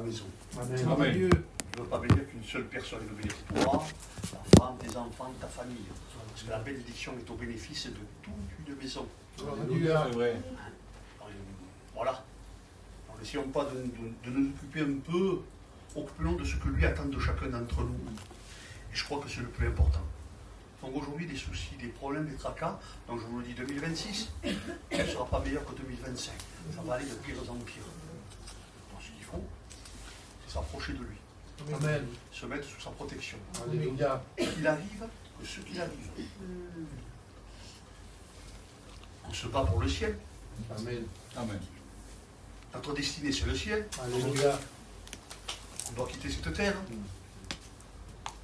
maison. Amen. Amen. Je ne veux pas bénir qu'une seule personne, je veux bénir toi, ta femme, tes enfants, ta famille. Parce que la bénédiction est au bénéfice de toute une maison. Alléluia. C'est vrai. Voilà. N'essayons pas de nous occuper un peu, occupons-nous de ce que lui attend de chacun d'entre nous. Et je crois que c'est le plus important. Donc aujourd'hui, des soucis, des problèmes, des tracas, donc je vous le dis, 2026, elle ne sera pas meilleure que 2025. Ça va aller de pire en pire. Donc ce qu'il faut, c'est s'approcher de lui. Amen. Se mettre sous sa protection. Alléluia. Qu'il arrive, que ce qu'il arrive. On se bat pour le ciel. Amen. Amen. Notre destinée, c'est le ciel. Alléluia. On doit quitter cette terre.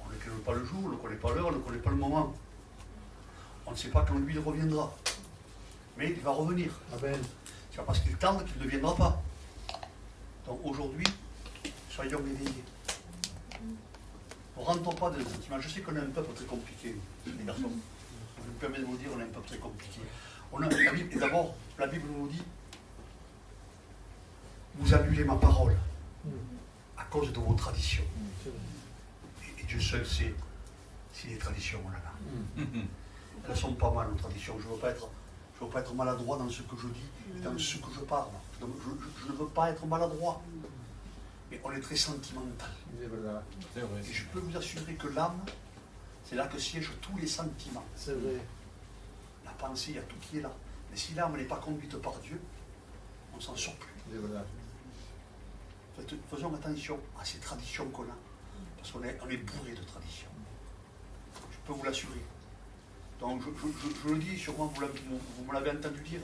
On ne connaît pas le jour, on ne connaît pas l'heure, on ne connaît pas le moment. On ne sait pas quand lui il reviendra. Mais il va revenir. Amen. C'est pas parce qu'il tarde qu'il ne viendra pas. Donc aujourd'hui, soyons éveillés. Ne rentrons pas dans les sentiments. Je sais qu'on est un peuple très compliqué, les garçons. Je me permets de vous dire, on est un peuple très compliqué. La Bible, et d'abord, la Bible nous dit, vous annulez ma parole à cause de vos traditions. Et Dieu seul sait si les traditions, on en a. Elles ne sont pas mal, nos traditions. Je ne veux pas être maladroit dans ce que je dis et dans ce que je parle. Je ne veux pas être maladroit. Mais on est très sentimental. C'est vrai. C'est vrai. Et je peux vous assurer que l'âme, c'est là que siègent tous les sentiments. C'est vrai. La pensée, il y a tout qui est là. Mais si l'âme n'est pas conduite par Dieu, on ne s'en sort plus. C'est vrai. Faisons attention à ces traditions qu'on a. Parce qu'on est bourré de traditions. Je peux vous l'assurer. Donc je le dis, sûrement vous me l'avez entendu dire.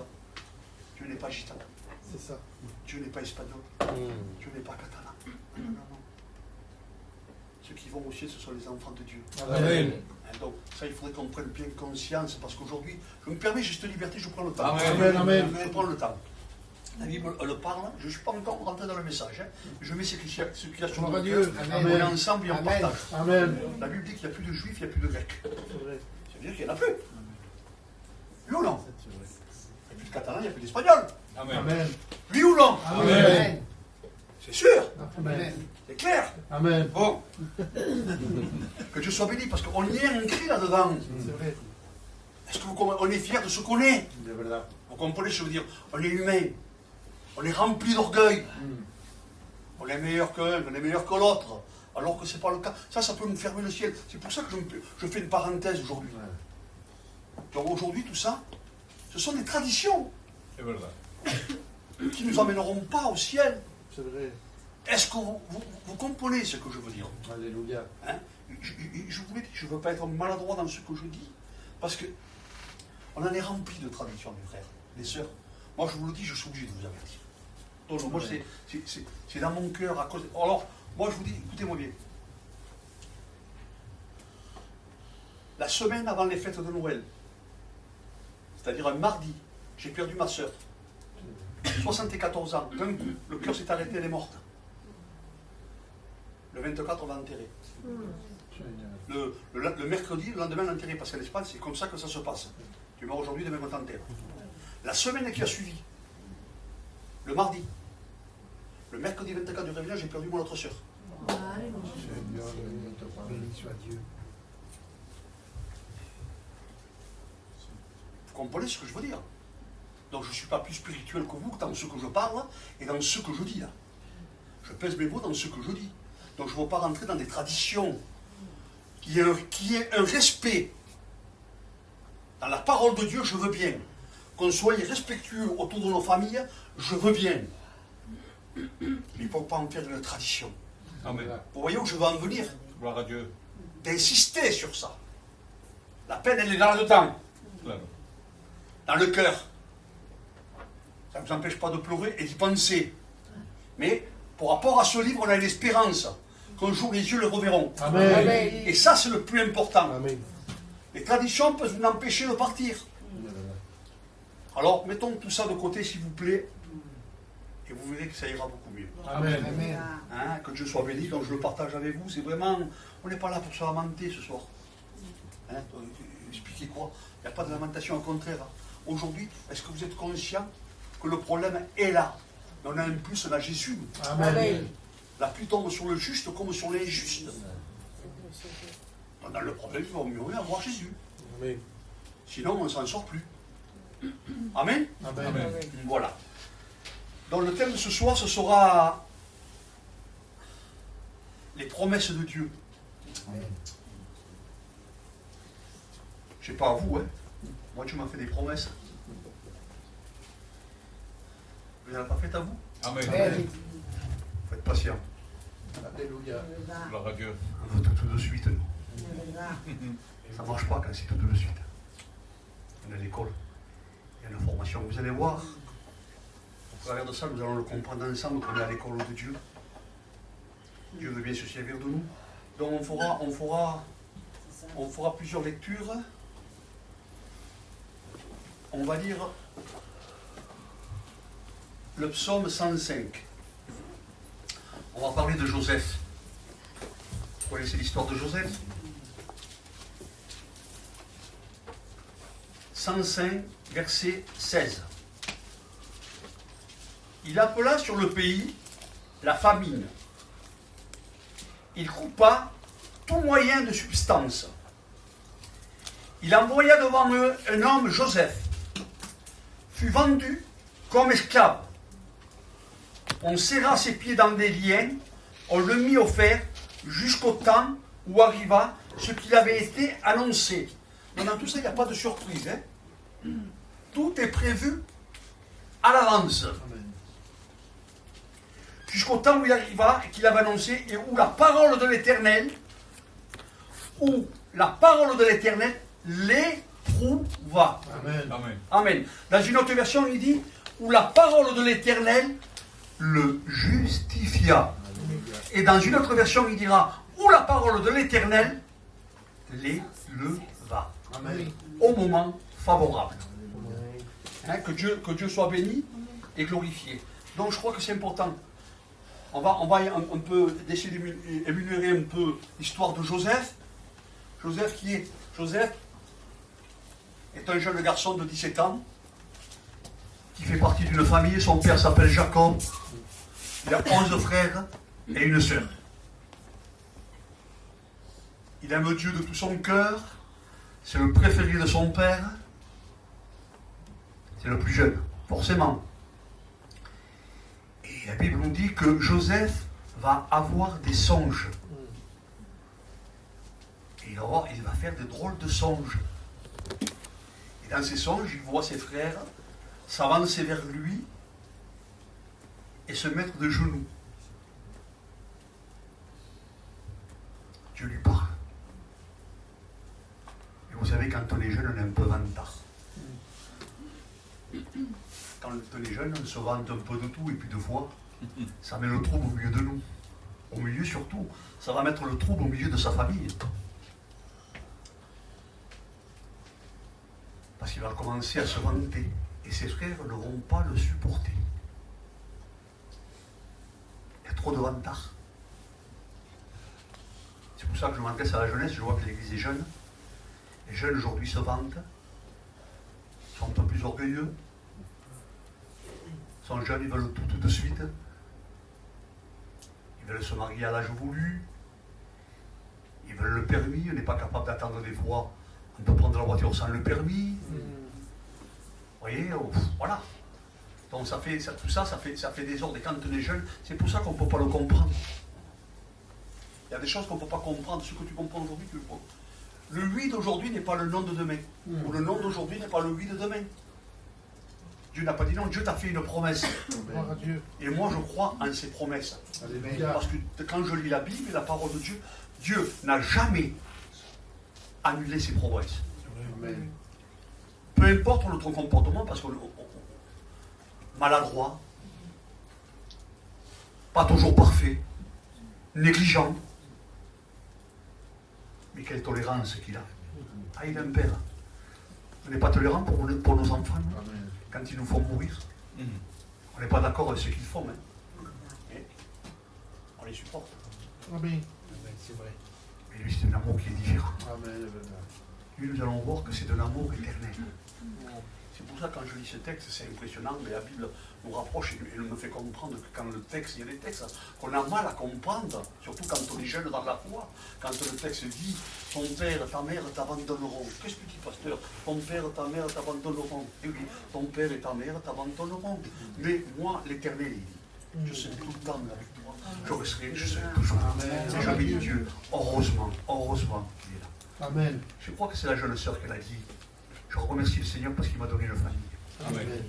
Dieu n'est pas gitan. C'est ça. Dieu n'est pas espagnol. Dieu n'est pas catalan. Non, non, non. Ceux qui vont au ciel, ce sont les enfants de Dieu. Amen. Donc ça, il faudrait qu'on prenne bien conscience, parce qu'aujourd'hui, je me permets juste liberté, je prends le temps. Amen, amen. Je prends le temps. La Bible le parle, je ne suis pas encore rentré dans le message. Hein. Je mets ce qu'il y a sur Gloire à le Dieu. cœur, Amen. on est ensemble et on Amen. partage. Amen. La Bible dit qu'il n'y a plus de juifs, il n'y a plus de grecs. C'est vrai. Ça veut dire qu'il n'y en a plus. Oui ou non? Il n'y a plus de catalans, il n'y a plus d'espagnols. Amen. Amen. Oui ou non? Amen. C'est sûr. Amen. C'est clair. Amen. Bon. Que Dieu soit béni, parce qu'on y est inscrit là-dedans. C'est vrai. Est-ce qu'on est fier de ce qu'on est? C'est vrai. Vous comprenez ce que je veux dire? On est humain. On est rempli d'orgueil. On est meilleur qu'un, on est meilleur que l'autre. Alors que ce n'est pas le cas. Ça peut nous fermer le ciel. C'est pour ça que je fais une parenthèse aujourd'hui. Donc aujourd'hui, tout ça, ce sont des traditions C'est vrai. qui ne nous emmèneront pas au ciel. C'est vrai. Est-ce que vous comprenez ce que je veux dire? Alléluia. Hein? Je vous l'ai dit, je ne veux pas être maladroit dans ce que je dis, parce que on en est rempli de traditions, mes frères, les sœurs. Moi, je vous le dis, je suis obligé de vous avertir. Donc, moi, c'est dans mon cœur à cause. Alors, moi, je vous dis, écoutez-moi bien. La semaine avant les fêtes de Noël, c'est-à-dire un mardi, j'ai perdu ma sœur. 74 ans. D'un coup, le cœur s'est arrêté, elle est morte. Le 24, on va enterrer. Le mercredi, le lendemain, l'enterrer, parce qu'en Espagne, c'est comme ça que ça se passe. Tu meurs aujourd'hui, demain, on t'enterre. La semaine qui a suivi, le mardi, le mercredi 24 du réveillon, j'ai perdu mon autre sœur. Seigneur, béni soit Dieu. Vous comprenez ce que je veux dire? Donc je ne suis pas plus spirituel que vous dans ce que je parle et dans ce que je dis là. Je pèse mes mots dans ce que je dis. Donc je ne veux pas rentrer dans des traditions qui est un respect. Dans la parole de Dieu, je veux bien. Qu'on soit respectueux autour de nos familles, je veux bien. Mais il ne faut pas en faire une tradition. Amen. Vous voyez où je veux en venir? Gloire à Dieu. D'insister sur ça. La peine, elle est là-dedans. Claro. Dans le cœur. Ça ne vous empêche pas de pleurer et d'y penser. Mais, par rapport à ce livre, on a une espérance qu'un jour les yeux le reverront. Amen. Et ça, c'est le plus important. Amen. Les traditions peuvent nous empêcher de partir. Alors, mettons tout ça de côté, s'il vous plaît, et vous verrez que ça ira beaucoup mieux. Amen. Hein, que Dieu soit béni, donc je le partage avec vous. C'est vraiment, on n'est pas là pour se lamenter ce soir. Hein, expliquez quoi? Il n'y a pas de lamentation, au contraire. Aujourd'hui, est-ce que vous êtes conscient que le problème est là? Mais on a un plus, on a Jésus. Amen. La pluie tombe sur le juste comme sur l'injuste. Dans le problème, il vaut mieux avoir Jésus. Amen. Sinon, on ne s'en sort plus. Amen. Amen. Amen. Voilà. Donc le thème de ce soir, ce sera les promesses de Dieu. Amen. Je ne sais pas à vous, hein. Moi, tu m'as fait des promesses. Vous n'en avez pas fait à vous? Amen. Amen. Faut être patient. Alléluia. Gloire à Dieu. On veut tout de suite. Nous. Ça ne marche pas quand c'est tout de suite. On est à l'école. Il y a une formation. Vous allez voir. Au travers de ça, nous allons le comprendre ensemble qu'on est à l'école de Dieu. Dieu veut bien se servir de nous. Donc on fera plusieurs lectures. On va lire le psaume 105. On va parler de Joseph. Vous connaissez l'histoire de Joseph? 105, verset 16. Il appela sur le pays la famine. Il coupa tout moyen de substance. Il envoya devant eux un homme, Joseph, fut vendu comme esclave. On serra ses pieds dans des liens, on le mit au fer jusqu'au temps où arriva ce qu'il avait été annoncé. Mais dans tout ça, il n'y a pas de surprise. Hein? Tout est prévu à l'avance. Amen. Jusqu'au temps où il arriva, qu'il avait annoncé, et où la parole de l'Éternel, l'éprouva. Amen. Amen. Amen. Dans une autre version, il dit, où la parole de l'Éternel le justifia. Alléluia. Et dans une autre version, il dira, où la parole de l'Éternel l'éleva. Amen. Au moment favorable. Amen. Hein, que Dieu soit béni et glorifié. Donc je crois que c'est important. On va un peu essayer d'énumérer un peu l'histoire de Joseph. Joseph est un jeune garçon de 17 ans qui fait partie d'une famille. Son père s'appelle Jacob. Il a 11 frères et une sœur. Il aime Dieu de tout son cœur. C'est le préféré de son père. C'est le plus jeune, forcément. Et la Bible nous dit que Joseph va avoir des songes. Et il va faire des drôles de songes. Et dans ces songes, il voit ses frères s'avancer vers lui et se mettre de genoux. Dieu lui parle. Et vous savez, quand on est jeune, on est un peu vantard. Quand on est jeune, on se vante un peu de tout, et puis deux fois, ça met le trouble au milieu de nous. Au milieu surtout, ça va mettre le trouble au milieu de sa famille. Parce qu'il va commencer à se vanter. Et ses frères ne vont pas le supporter. Il y a trop de vantards. C'est pour ça que je m'intéresse à la jeunesse, je vois que l'église est jeune. Les jeunes aujourd'hui se vantent, sont un peu plus orgueilleux, sont jeunes, ils veulent tout de suite. Ils veulent se marier à l'âge voulu. Ils veulent le permis, on n'est pas capable d'attendre des fois. On peut prendre la voiture sans le permis. Vous voyez, voilà. Donc ça fait des ordres. Et quand on est jeune, c'est pour ça qu'on ne peut pas le comprendre. Il y a des choses qu'on ne peut pas comprendre. Ce que tu comprends aujourd'hui, tu le comprends. Le oui d'aujourd'hui n'est pas le non de demain. Ou le non d'aujourd'hui n'est pas le oui de demain. Dieu n'a pas dit non, Dieu t'a fait une promesse. Gloire à Dieu. Et moi je crois en ses promesses. Alléluia. Parce que quand je lis la Bible et la parole de Dieu, Dieu n'a jamais annulé ses promesses. Amen. Peu importe notre comportement, parce qu'on maladroit, pas toujours parfait, négligent. Mais quelle tolérance qu'il a. Ah, il a un père. On n'est pas tolérant pour nos enfants, non? Amen. Quand ils nous font mourir. On n'est pas d'accord avec ce qu'ils font. Mais on les supporte. Amen. C'est vrai. Mais lui, c'est un amour qui est différent. Amen. Lui, nous allons voir que c'est un amour éternel. C'est pour ça que quand je lis ce texte, c'est impressionnant, mais la Bible nous rapproche et me fait comprendre que quand le texte, il y a des textes qu'on a mal à comprendre, surtout quand on est jeune dans la foi, quand le texte dit « ton père, ta mère t'abandonneront ». Qu'est-ce que dit pasteur? Ton père, ta mère t'abandonneront. Et oui, ton père et ta mère t'abandonneront. Mais moi, l'Éternel, il dit, je serai tout le temps avec toi. Je serai toujours là. Et je bénis Dieu. Heureusement qu'il est là. Amen. Je crois que c'est la jeune sœur qui l'a dit. Je remercie le Seigneur parce qu'il m'a donné une famille. Amen.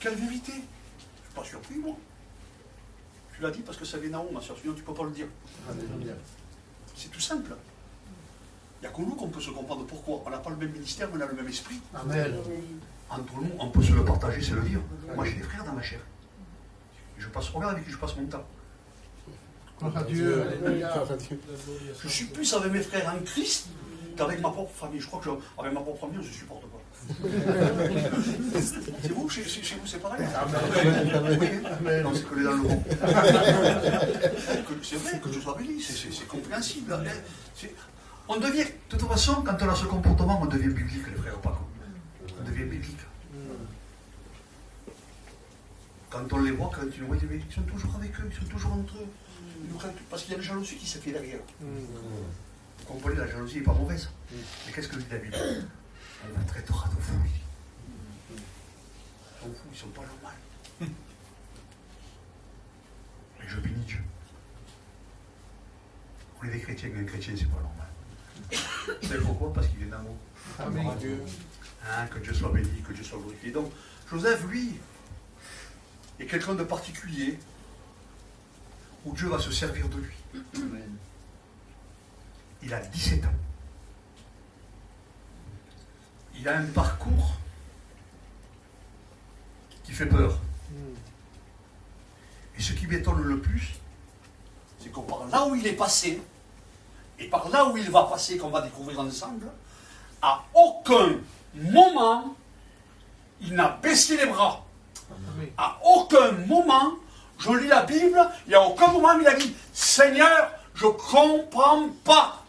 Quelle vérité? Je ne suis pas surpris, moi. Tu l'as dit parce que ça vient d'en haut, ma soeur, sinon tu ne peux pas le dire. Alléluia. C'est tout simple. Il n'y a que nous qu'on peut se comprendre pourquoi. On n'a pas le même ministère, mais on a le même esprit. Amen. Entre nous, on peut se le partager, c'est le dire. Moi, j'ai des frères dans ma chair. Et regarde avec qui je passe mon temps. Gloire à Dieu. Alléluia. Je suis plus avec mes frères en Christ qu'avec ma propre famille. Je crois que avec ma propre famille, je ne supporte pas. C'est vous, chez vous, c'est pareil. Amen. Non, c'est que les dans le rond. C'est vrai que je sois béni, c'est compréhensible. On devient, de toute façon, quand on a ce comportement, on devient biblique, les frères Paco. On devient biblique. Quand on les voit, quand ils nous voient, ils sont toujours avec eux, ils sont toujours entre eux. Parce qu'il y a une jalousie qui se fait derrière. Vous comprenez, la jalousie n'est pas mauvaise. Mais qu'est-ce que dit la Bible? Elle vous traitera de fous. Ils sont fous, ils ne sont pas normaux. Et je bénis Dieu. On est des chrétiens, mais un chrétien, c'est pas normal. Vous savez pourquoi? Parce qu'il est d'amour. Amen. Hein, que Dieu soit béni, que Dieu soit glorifié. Donc, Joseph, lui, est quelqu'un de particulier où Dieu va se servir de lui. Amen. Il a 17 ans. Il a un parcours qui fait peur. Et ce qui m'étonne le plus, c'est que par là où il est passé, et par là où il va passer, qu'on va découvrir ensemble, à aucun moment, il n'a baissé les bras. Amen. À aucun moment, je lis la Bible, il n'y a aucun moment où il a dit « Seigneur, je ne comprends pas ».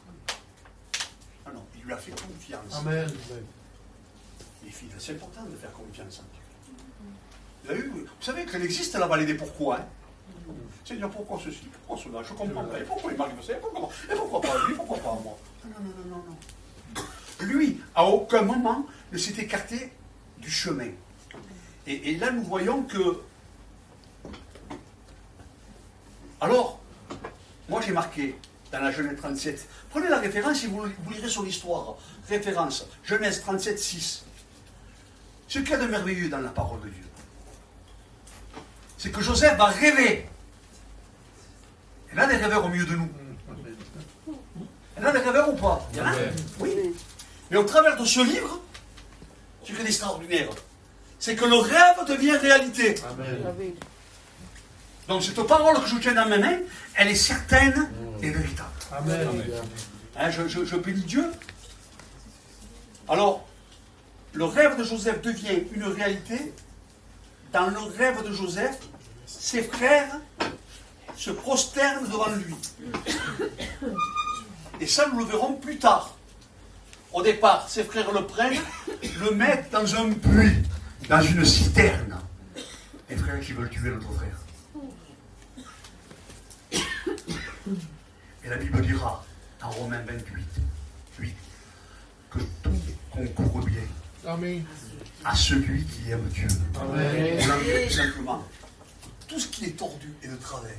Ah non, il lui a fait confiance. Amen. Les filles, c'est important de faire confiance en Dieu. Vous avez vu, vous savez qu'elle existe la vallée des pourquoi. Hein? Seigneur, pourquoi ceci, pourquoi cela, je comprends pas. Et pourquoi il m'arrive ça, et pourquoi pas lui, pourquoi pas moi? Non. Lui, à aucun moment, ne s'est écarté du chemin. Et là, nous voyons que... Alors, moi j'ai marqué dans la Genèse 37. Prenez la référence et vous lirez sur l'histoire. Référence, Genèse 37, 6. Ce qu'il y a de merveilleux dans la parole de Dieu, c'est que Joseph va rêver. Il y en a des rêveurs au milieu de nous. Il y en a des rêveurs ou pas? Il y en a? Oui. Mais au travers de ce livre, ce qui est extraordinaire, c'est que le rêve devient réalité. Amen. Donc cette parole que je tiens dans mes mains, elle est certaine et véritable. Amen. Hein, je bénis Dieu. Alors, le rêve de Joseph devient une réalité. Dans le rêve de Joseph, ses frères se prosternent devant lui. Et ça, nous le verrons plus tard. Au départ, ses frères le prennent, le mettent dans un puits, dans une citerne. Les frères qui veulent tuer notre frère. Et la Bible dira, dans Romains 28, 8, que tout concourt bien Amen. à celui qui aime Dieu. Amen. On l'a dit tout simplement. Tout ce qui est tordu et de travers,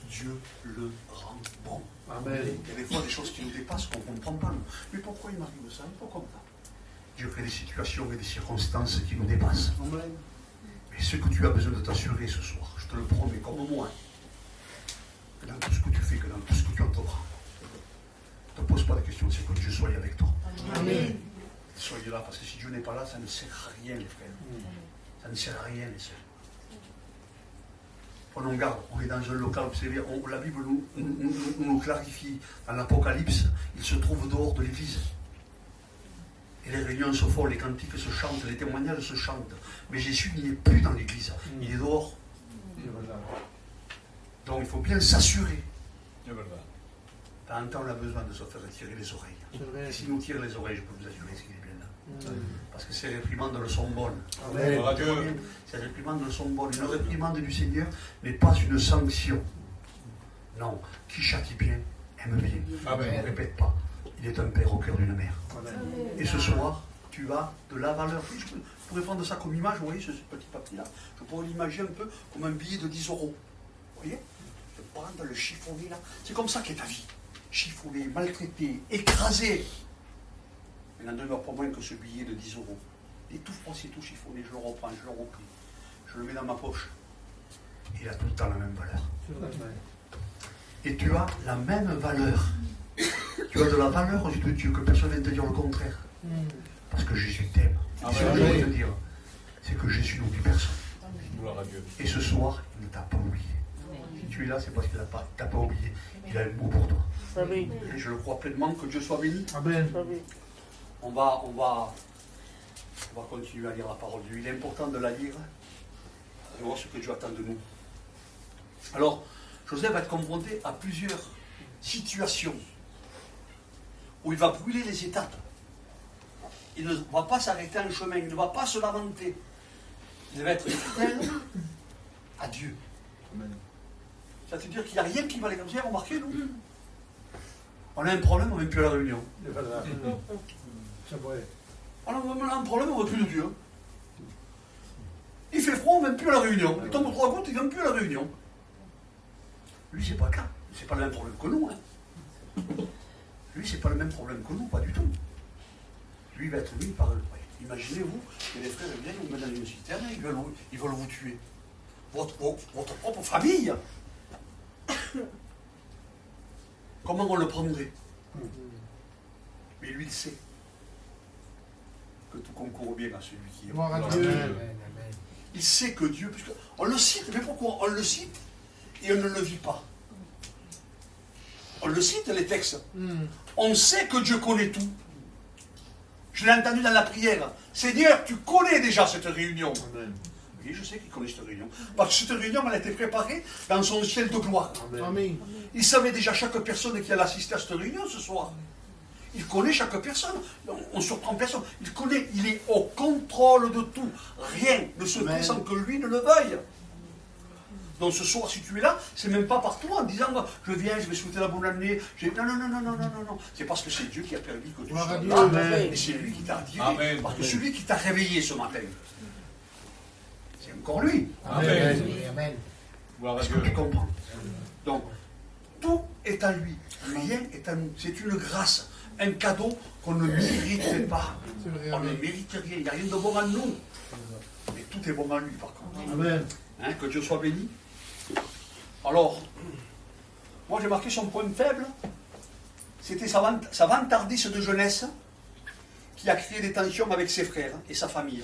Dieu le rend bon. Amen. Il y a des fois des choses qui nous dépassent, qu'on ne comprend pas. Nous. Mais pourquoi il m'arrive ça? Pourquoi ça? Dieu crée des situations et des circonstances qui nous dépassent. Amen. Mais ce que tu as besoin de t'assurer ce soir, je te le promets comme moi, que dans tout ce que tu fais, que dans tout ce que tu entreprends, ne te pose pas la question, c'est que Dieu soit avec toi. Amen. Soyez là, parce que si Dieu n'est pas là, ça ne sert à rien, les frères. Ça ne sert à rien, les sœurs. Prenons garde, on est dans un local, vous savez, la Bible nous clarifie. Dans l'Apocalypse, il se trouve dehors de l'église. Et les réunions se font, les cantiques se chantent, les témoignages se chantent. Mais Jésus n'est plus dans l'église, il est dehors. Donc il faut bien s'assurer. C'est verdad. temps en temps, on a besoin de se faire tirer les oreilles. C'est vrai. Et s'il nous tire les oreilles, je peux vous assurer qu'il est bien là. Mm. Parce que ces réprimandes le sont bonnes. Amen. Gloire à Dieu. Ces réprimandes le sont bonnes. Une réprimande du Seigneur n'est pas une sanction. Non, qui châtie bien, aime bien. Amen. Ne répète pas. Il est un père au cœur d'une mère. Amen. Et ce soir, tu as de la valeur. Oui, je pourrais prendre ça comme image, vous voyez, ce petit papier-là. Je pourrais l'imaginer un peu comme un billet de 10 euros. Vous voyez? Je prends dans le chiffonné là. C'est comme ça qu'est ta vie. Chiffonné, maltraité, écrasé. Il n'en demeure pas moins que ce billet de 10 euros. Il est tout froissé, tout chiffonné. Je le reprends, je le replie. Je le mets dans ma poche. Il a tout le temps la même valeur. C'est vrai. Et tu as la même valeur. Tu as de la valeur aux yeux de Dieu, que personne ne vienne te dire le contraire. Mm. Parce que Jésus t'aime. Amen. Ce que je veux te dire, c'est que Jésus n'oublie personne. Gloire à Dieu. Et ce soir, il ne t'a pas oublié. Si tu es là, c'est parce qu'il ne t'a pas oublié. Il a un mot pour toi. Amen. Et je le crois pleinement, que Dieu soit béni. Amen. On va continuer à lire la parole de Dieu. Il est important de la lire et voir ce que Dieu attend de nous. Alors, Joseph va être confronté à plusieurs situations où il va brûler les étapes. Il ne va pas s'arrêter en chemin, il ne va pas se lamenter. Il va être fidèle à Dieu. Ça veut dire qu'il n'y a rien qui va les comme ça. Remarquez, nous, on a un problème, on ne vient plus à la réunion. C'est vrai. On a un problème, on ne va plus de Dieu. Il fait froid, on ne vient plus à la réunion. Il tombe 3 gouttes, il ne vient plus à la réunion. Lui, c'est pas le cas. C'est pas le même problème que nous. Hein. Lui, c'est pas le même problème que nous, pas du tout. Lui, il va être mis par le. Imaginez-vous que les frères viennent vous mettre dans une citerne et ils veulent vous tuer. Votre propre famille. Comment on le prendrait? Mais lui, il sait que tout concourt bien à celui qui est. Gloire à Gloire à Dieu. Dieu. Il sait que Dieu, puisque on le cite, mais pourquoi on le cite et on ne le vit pas? On le cite, les textes. Mm. On sait que Dieu connaît tout. Je l'ai entendu dans la prière. Seigneur, tu connais déjà cette réunion. Amen. Oui, je sais qu'il connaît cette réunion. Parce que cette réunion, elle a été préparée dans son ciel de gloire. Amen. Il savait déjà chaque personne qui allait assister à cette réunion ce soir. Il connaît chaque personne. On ne surprend personne. Il connaît, il est au contrôle de tout. Rien ne se fait sans que lui ne le veuille. Donc ce soir, si tu es là, c'est même pas par toi en disant je viens, je vais souhaiter la bonne année. Non, non, non, non, non, non, non, non. C'est parce que c'est Dieu qui a permis que tu Gloire sois à Dieu. là. Amen. Et c'est lui qui t'a attiré. Amen. Parce que celui qui t'a réveillé ce matin, c'est encore lui. Amen. Amen. Gloire à Est-ce Dieu. que tu comprends? Donc, tout est à lui. Rien est à nous. C'est une grâce, un cadeau qu'on ne mérite pas. C'est vrai. On ne Amen. mérite rien. Il n'y a rien de bon en nous. Mais tout est bon en lui, par contre. Amen. Hein, que Dieu soit béni. Alors, moi j'ai marqué son point faible. C'était sa vantardise de jeunesse qui a créé des tensions avec ses frères et sa famille.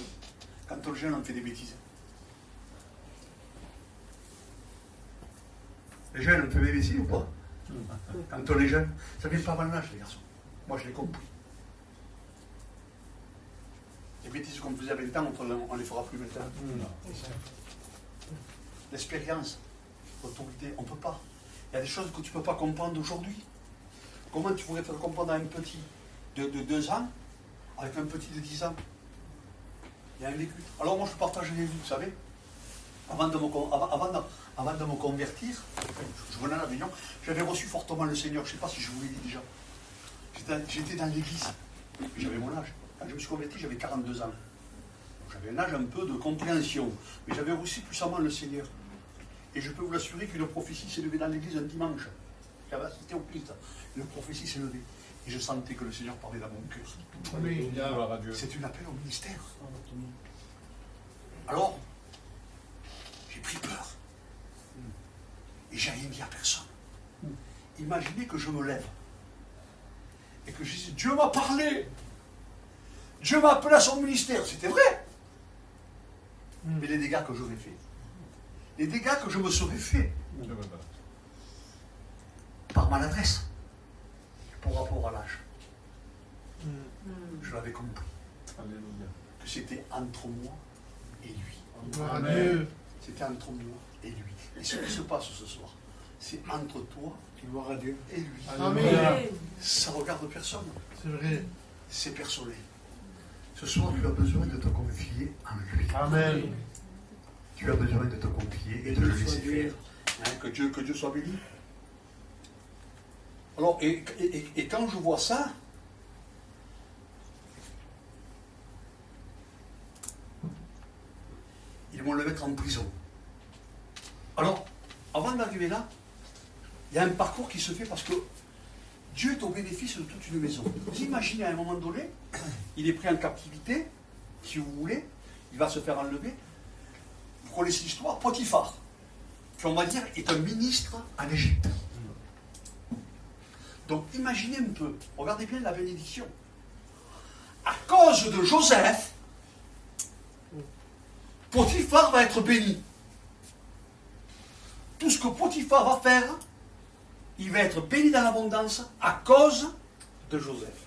Quand le jeune en fait des bêtises. Les jeunes, on fait des bêtises ou pas? Quand on est jeune, ça vient pas avant l'âge, les garçons. Moi, je l'ai compris. Les bêtises qu'on faisait à 20 ans, on ne les fera plus maintenant. L'expérience, l'autorité, on ne peut pas. Il y a des choses que tu ne peux pas comprendre aujourd'hui. Comment tu pourrais faire comprendre à un petit de 2 ans avec un petit de 10 ans? Il y a un vécu. Alors moi, je partage avec vous, vous savez. Avant de me convertir, je venais à l'Avignon, j'avais reçu fortement le Seigneur. Je ne sais pas si je vous l'ai dit déjà. J'étais dans l'église, j'avais mon âge. Quand je me suis converti, j'avais 42 ans. J'avais un âge un peu de compréhension, mais j'avais reçu puissamment le Seigneur. Et je peux vous l'assurer qu'une prophétie s'est levée dans l'église un dimanche. J'avais assisté au culte. Une prophétie s'est levée. Et je sentais que le Seigneur parlait dans mon cœur. Amen. Gloire à Dieu. C'est une appel au ministère. Alors, j'ai pris peur. Et j'ai rien dit à personne. Imaginez que je me lève. Et que je dis, Dieu m'a parlé. Dieu m'a appelé à son ministère. C'était vrai. Mais les dégâts que j'aurais faits. Les dégâts que je me serais faits C'est vrai. par maladresse. Pour rapport à l'âge. Je l'avais compris. Alléluia. Que c'était entre moi et lui. Gloire à Amen. Dieu. C'était entre moi et lui. Et ce qui se passe ce soir, c'est entre toi Gloire à Dieu. et lui. Amen. Ça regarde personne. C'est vrai. C'est personnel. Ce soir, tu as besoin de te confier en lui. Amen. Tu as besoin de te confier et de le laisser faire. Hein, que Dieu soit béni. Alors, et quand je vois ça, ils vont le mettre en prison. Alors, avant d'arriver là, il y a un parcours qui se fait parce que Dieu est au bénéfice de toute une maison. Vous imaginez à un moment donné, il est pris en captivité, si vous voulez, il va se faire enlever. Vous connaissez l'histoire, Potiphar, qui on va dire est un ministre en Égypte. Donc imaginez un peu, regardez bien la bénédiction. À cause de Joseph, Potiphar va être béni. Tout ce que Potiphar va faire, il va être béni dans l'abondance à cause de Joseph.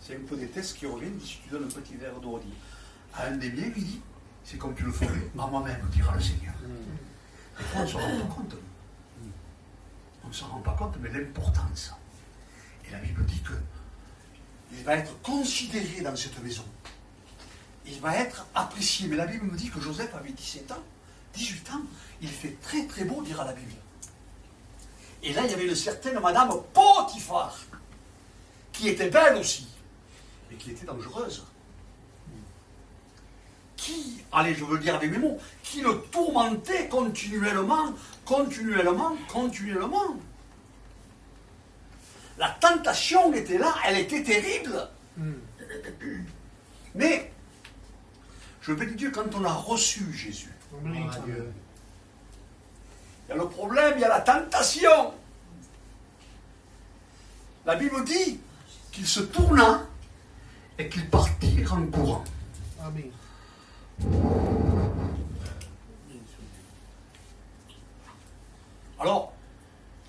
C'est un peu des tests qui reviennent si tu donnes un petit verre d'eau. À un des miens, il dit, c'est comme tu le ferais à moi-même, dira le Seigneur. Des fois, on ne s'en rend pas compte. On ne s'en rend pas compte, mais l'importance. Et la Bible dit que il va être considéré dans cette maison. Il va être apprécié. Mais la Bible me dit que Joseph avait 17 ans, 18 ans. Il fait très très beau, dira la Bible. Et là, il y avait une certaine Madame Potiphar, qui était belle aussi, mais qui était dangereuse. Qui, allez, je veux le dire avec mes mots, qui le tourmentait continuellement. La tentation était là, elle était terrible. Mais, je bénis Dieu quand on a reçu Jésus. Gloire à Dieu. Il y a le problème, il y a la tentation. La Bible dit qu'il se tourna et qu'il partit en courant. Amen. Alors,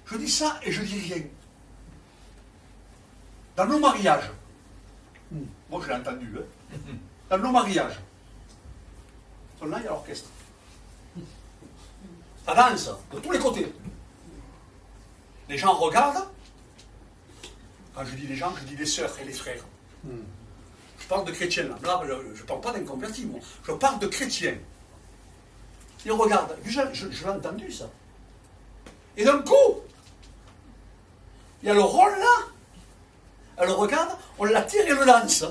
je dis ça et je dis rien. Dans nos mariages, moi je l'ai entendu, dans nos mariages, là il y a l'orchestre. Ça danse de tous les côtés. Les gens regardent. Quand je dis les gens, je dis les sœurs et les frères. Je parle de chrétiens là. Là, je ne parle pas d'un converti, moi. Je parle de chrétiens. Ils regardent. Je l'ai entendu ça. Et d'un coup, il y a le rôle là. Elle regarde, on la tire et le lance.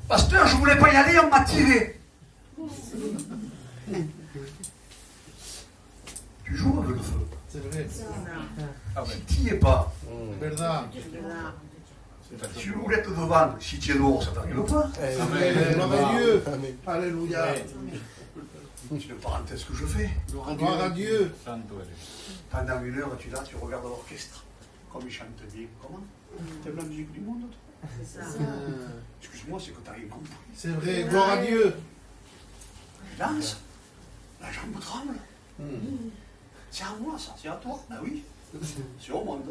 Pasteur, je ne voulais pas y aller, on m'a tiré. Tu joues avec le feu. C'est vrai. Si tu n'y es pas, Verdad. si tu voulais te devant, si tu es dehors, ça t'arrive pas. Amen. Gloire à Dieu. Alléluia. C'est une parenthèse que je fais. Gloire à Dieu. Santo eres. Pendant une heure, tu es là, tu regardes l'orchestre. Comme ils chantent bien. Comment? T'aimes la musique du monde, toi? Excuse-moi, c'est que t'as rien compris. C'est vrai. Gloire à Dieu. Tu danses, la jambe tremble. C'est à moi, ça, c'est à toi. Ah oui, c'est au monde.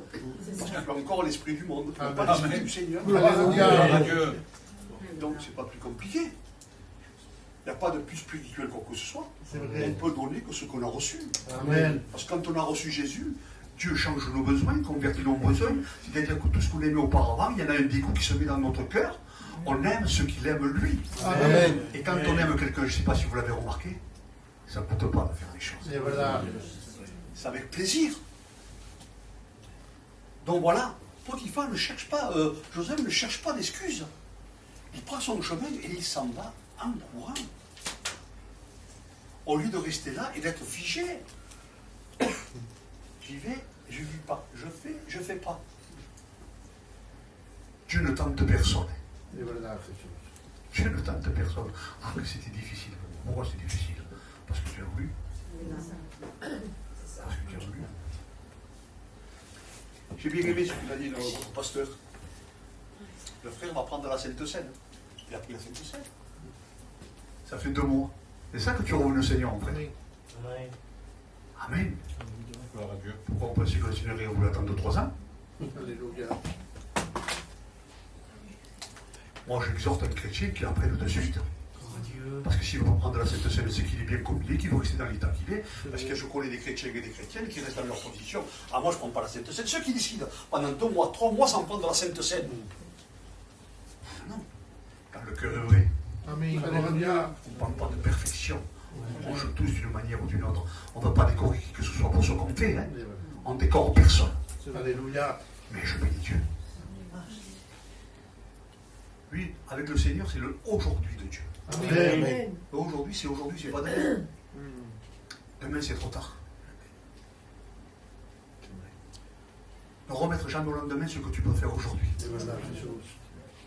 Parce que tu as encore l'esprit du monde, tu n'as pas l'esprit du Seigneur. Alléluia. Gloire à Dieu. Donc, c'est pas plus compliqué. Il n'y a pas de plus spirituel quoi que ce soit. C'est On vrai. peut donner que ce qu'on a reçu. Amen. Parce que quand on a reçu Jésus, Dieu change nos besoins, convertit nos besoins. C'est-à-dire que tout ce qu'on aimait auparavant, il y en a un dégoût qui se met dans notre cœur. On aime ce qu'il aime lui. Amen. Et quand on aime quelqu'un, je ne sais pas si vous l'avez remarqué, ça ne coûte pas de faire les choses. C'est verdad. C'est avec plaisir. Donc voilà, Potiphar ne cherche pas, Joseph ne cherche pas d'excuses. Il prend son chemin et il s'en va en courant. Au lieu de rester là et d'être figé. J'y vais, je ne vis pas. Je fais, je ne fais pas. Dieu ne tente personne. C'est verdad, Jesús. Dieu ne tente personne. Ah, mais c'était difficile. Pourquoi c'est difficile? Parce que tu as voulu. Parce que tu as voulu. J'ai bien aimé ce qu'il a dit notre pasteur. Le frère va prendre la Sainte Seine. Il a pris la Sainte Seine. Ça fait 2 mois. C'est ça que tu as revenu au Seigneur, en frère. Amen. Amen. Gloire à Dieu. Pourquoi on pensait que le Seigneur voulu attendre 2-3 ans? Alléluia. Moi, j'exhorte un chrétien qui apprenne de suite. Parce que s'il ne veut pas prendre la Sainte Seine, c'est qu'il est bien comme il est, qu'il veut rester dans l'état qu'il est. Parce que je connais des chrétiens et des chrétiennes qui restent dans leur position. Ah, moi, je ne prends pas la Sainte Seine. Ceux qui décident pendant 2 mois, 3 mois sans prendre la Sainte Seine. Non. Quand le cœur est vrai, Amen. Alléluia. on ne parle pas de perfection. On mange tous d'une manière ou d'une autre. On ne va pas décorer qui que ce soit pour ce qu'on fait. Hein. On décore personne. Alléluia. Mais je bénis Dieu. Lui, avec le Seigneur, c'est le aujourd'hui de Dieu. Amen. Aujourd'hui, c'est pas demain. Demain, c'est trop tard. Ne remettre jamais au lendemain ce que tu peux faire aujourd'hui.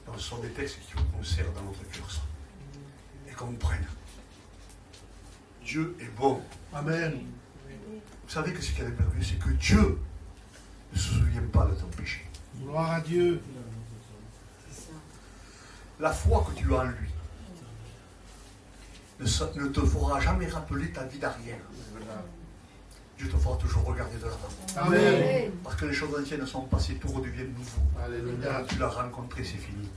Donc, ce sont des textes qu'il faut qu'on serre dans notre cœur, ça. Et qu'on prenne. Dieu est bon. Amen. Vous savez que ce qu'il y a de merveilleux, c'est que Dieu ne se souvient pas de ton péché. Gloire à Dieu. La foi que tu as en lui ne te fera jamais rappeler ta vie d'arrière. Dieu te fera toujours regarder de l'avant. Amen. Parce que les choses anciennes sont passées, tout redevient nouveau. Alléluia. Quand tu l'as rencontré, c'est fini.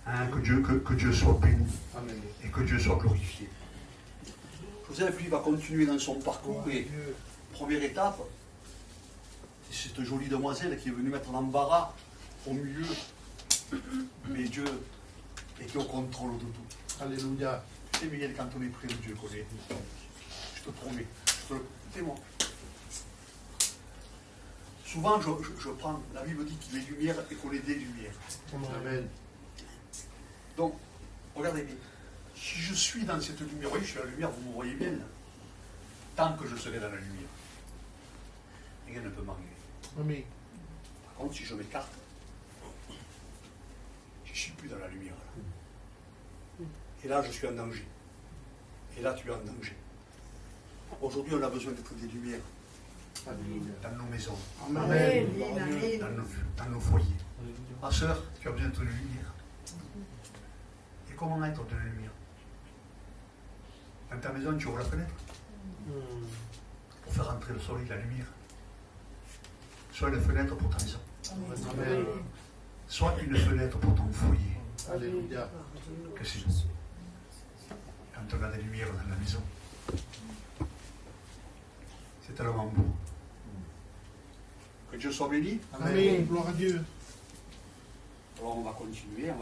Hein, que Dieu soit béni Amen. et que Dieu soit glorifié. Joseph, lui, va continuer dans son parcours et première étape, c'est cette jolie demoiselle qui est venue mettre l'embarras au milieu. Mais Dieu était au contrôle de tout. Alléluia. Et Miguel, quand on est près de Dieu, connaît. Je te promets. Écoutez-moi. Souvent, je prends, la Bible dit qu'il est lumière et qu'on est des lumières. Amen. Donc, regardez bien. Si je suis dans cette lumière, oui, je suis la lumière, vous me voyez bien. Là. Tant que je serai dans la lumière, rien ne peut m'arriver. Amen. Par contre, si je m'écarte, je ne suis plus dans la lumière. Là. Et là, je suis en danger. Et là, tu es en danger. Aujourd'hui, on a besoin d'être des lumières. Alléluia. Dans nos maisons, Amen. dans nos foyers. Ma soeur, tu as besoin d'être de lumière. Et comment être de la lumière? Dans ta maison, tu ouvres la fenêtre pour faire entrer le soleil, la lumière. Soit une fenêtre pour ta maison, Amen. soit une fenêtre pour ton foyer. Alléluia. Que c'est quand on a des lumières dans la maison, c'est tellement beau. Que Dieu soit béni. Amen. Gloire à Dieu. Alors on va continuer.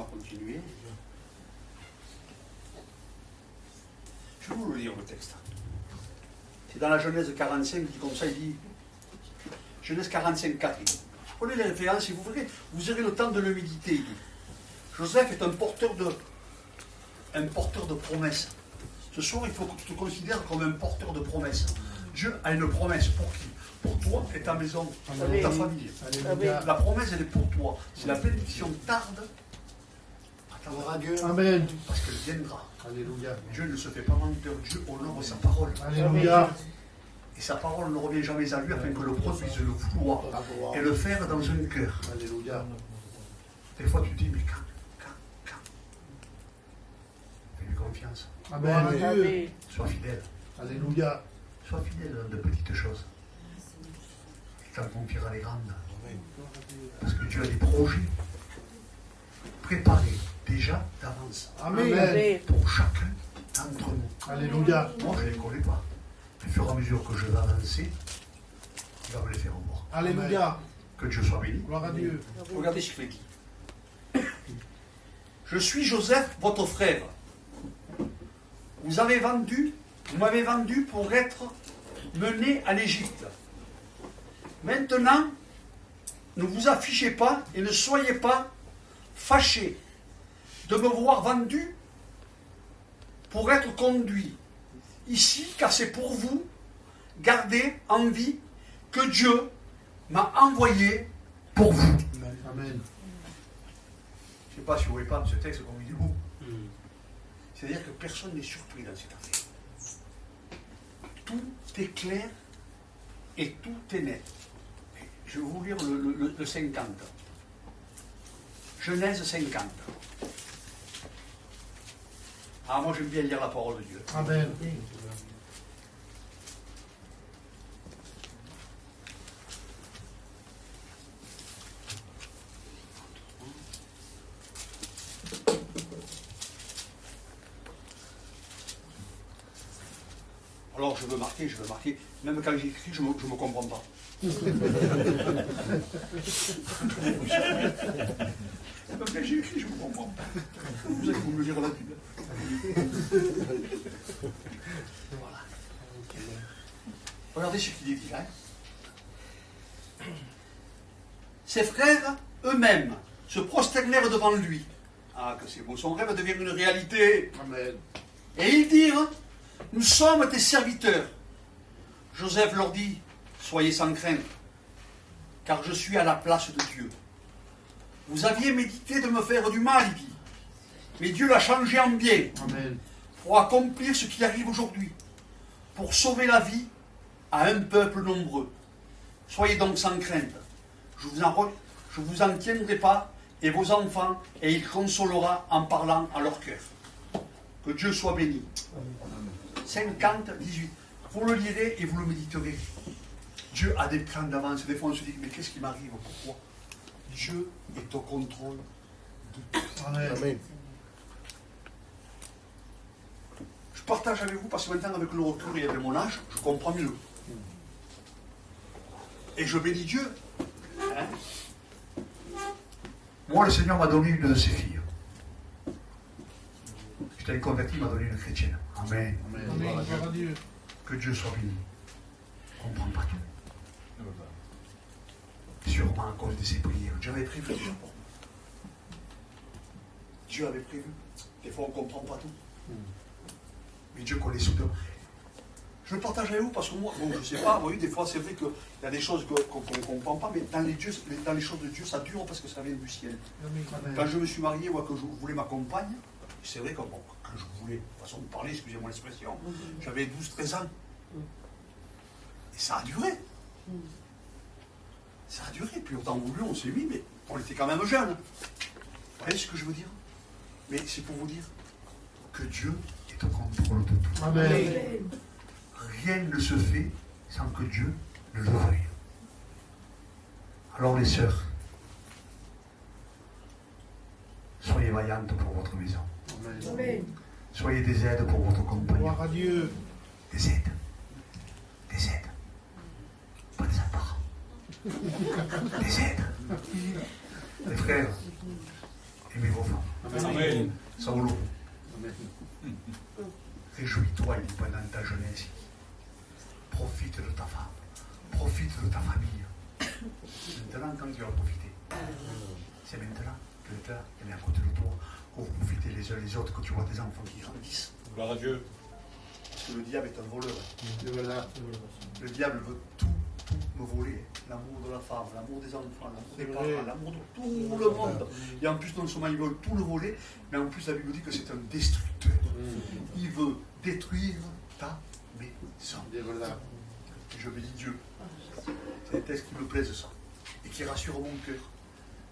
Je vais vous le lire le texte. C'est dans la Genèse 45, il dit comme ça, il dit, Genèse 45, 4, il dit, prenez les références, si vous verrez, vous aurez le temps de le méditer. Il dit. Joseph est un porteur de promesses. Ce soir, il faut que tu te considères comme un porteur de promesses. Dieu a une promesse pour qui? Pour toi et ta maison, pour ta famille. Alléluia. La promesse, elle est pour toi. Si la bénédiction tarde, Gloire à Dieu. Amen. parce qu'elle viendra. Alléluia. Dieu ne se fait pas menteur, Dieu honore sa parole. Alléluia. Et sa parole ne revient jamais à lui afin que le produise le vouloir et le faire dans un cœur. Alléluia. Des fois tu dis, mais quand fais-lui confiance. Amen. Dieu. Sois fidèle. Alléluia. Sois fidèle dans de petites choses. Et t'en confieras les grandes. Parce que Dieu a des projets préparés déjà d'avance. Amen. Pour chacun d'entre nous. Alléluia. Moi, je ne les connais pas. Au fur et à mesure que je vais avancer, il va me les faire voir. Alléluia. Que Dieu soit béni. Gloire à Dieu. Regardez ce qu'il est dit. Je suis Joseph, votre frère. Vous m'avez vendu pour être mené à l'Égypte. Maintenant, ne vous affichez pas et ne soyez pas fâchés de me voir vendu pour être conduit ici, car c'est pour vous garder en vie que Dieu m'a envoyé pour vous. Amen. Je ne sais pas si vous voyez pas ce texte comme il est beau. C'est-à-dire que personne n'est surpris dans cette affaire. Tout est clair et tout est net. Je vais vous lire le 50. Genèse 50. Ah, moi j'aime bien lire la parole de Dieu. Amen. Alors je veux marquer, même quand j'écris, je me comprends pas. Même quand j'écris, je me comprends pas. Vous allez me lire la Bible. Voilà. Regardez ce qu'il est dit, hein. Ses frères eux-mêmes se prosternèrent devant lui. Ah, que c'est beau, son rêve devient une réalité. Amen. Et ils dirent, nous sommes tes serviteurs. Joseph leur dit, soyez sans crainte, car je suis à la place de Dieu. Vous aviez médité de me faire du mal, il dit, mais Dieu l'a changé en bien, Amen. pour accomplir ce qui arrive aujourd'hui, pour sauver la vie à un peuple nombreux. Soyez donc sans crainte. Je vous en tiendrai pas, et vos enfants, et il consolera en parlant à leur cœur. Que Dieu soit béni. 50, 18. Vous le lirez et vous le méditerez. Dieu a des plans d'avance. Des fois on se dit, mais qu'est-ce qui m'arrive? Pourquoi? Dieu est au contrôle de tout. Amen. Amen. Je partage avec vous parce que maintenant avec le recul et avec mon âge, je comprends mieux. Et je bénis Dieu. Hein? Moi, le Seigneur m'a donné une de ses filles. J'étais converti, il m'a donné une chrétienne. Amen. Amen. Amen. Gloire à Dieu. Que Dieu soit béni. Je ne comprends pas tout. Ne veut pas. Sûrement à cause de ses prières. Dieu avait prévu déjà pour moi. Dieu avait prévu. Des fois, on ne comprend pas tout. Mais Dieu connaît soudain. Je le partage avec vous parce que moi, bon, je ne sais pas, vous voyez, des fois, c'est vrai qu'il y a des choses qu'on ne comprend pas, mais dans les choses de Dieu, ça dure parce que ça vient du ciel. Amen. Quand je me suis marié, moi, que je voulais ma compagne, c'est vrai que bon, quand je voulais, façon de parler, excusez-moi l'expression, j'avais 12-13 ans. Et ça a duré. Ça a duré, puis autant voulu, on s'est mis, mais on était quand même jeunes. Vous voyez ce que je veux dire? Mais c'est pour vous dire que Dieu est au contrôle de tout. Amen. Rien ne se fait sans que Dieu ne le veuille. Alors les sœurs, soyez vaillantes pour votre maison. Amen. Soyez des aides pour votre compagnon. Gloire à Dieu. Des aides. Des aides. Pas des apparts. Des aides. Les frères, aimez vos femmes. Amen. Saulo, Amen. réjouis-toi pendant ta jeunesse. Profite de ta femme. Profite de ta famille. Maintenant, quand tu vas profiter, c'est maintenant que le cœur est à côté de toi, que vous profitez les uns les autres, que tu vois tes enfants qui grandissent. Gloire à Dieu. Parce que le diable est un voleur. Et voilà. Le diable veut tout me voler. L'amour de la femme, l'amour des enfants, l'amour des parents, l'amour de tout le monde. Et en plus, non seulement il veut tout le voler, mais en plus, la Bible dit que c'est un destructeur. Il veut détruire ta maison. Et voilà. Et je bénis Dieu. C'est des textes qui me plaisent, ça. Et qui rassurent mon cœur.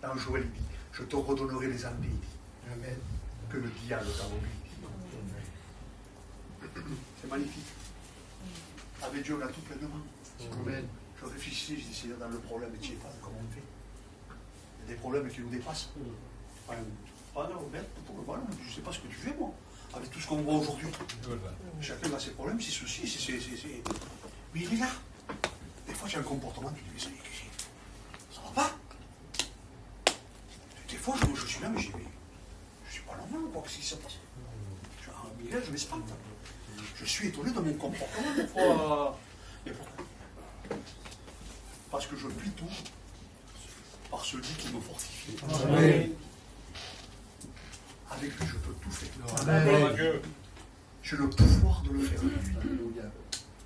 Dans Joël, il dit, je te redonnerai les années, il dit, Amen. que le diable t'a volé. C'est magnifique. Avec Dieu, on a tout pleinement. Amen. Je réfléchissais, je dis, Seigneur, dans le problème, tu sais pas comment on fait. Il y a des problèmes qui nous dépassent. Voilà, Robert, voilà, je ne sais pas ce que tu fais, moi, avec tout ce qu'on voit aujourd'hui. Voilà. Chacun a ses problèmes, ses soucis, mais il est là. Des fois, j'ai un comportement qui dit, ça va pas. Des fois, je suis là, mais je suis pas normal, quoi, qu'est-ce qui se passe? Miguel, je m'espante. Je suis étonné de mon comportement, des fois. Mais pourquoi? Parce que je puis tout par celui qui me fortifie. Amen. Avec lui, je peux tout faire. Gloire à Dieu. J'ai le pouvoir de le faire avec lui. Alléluia.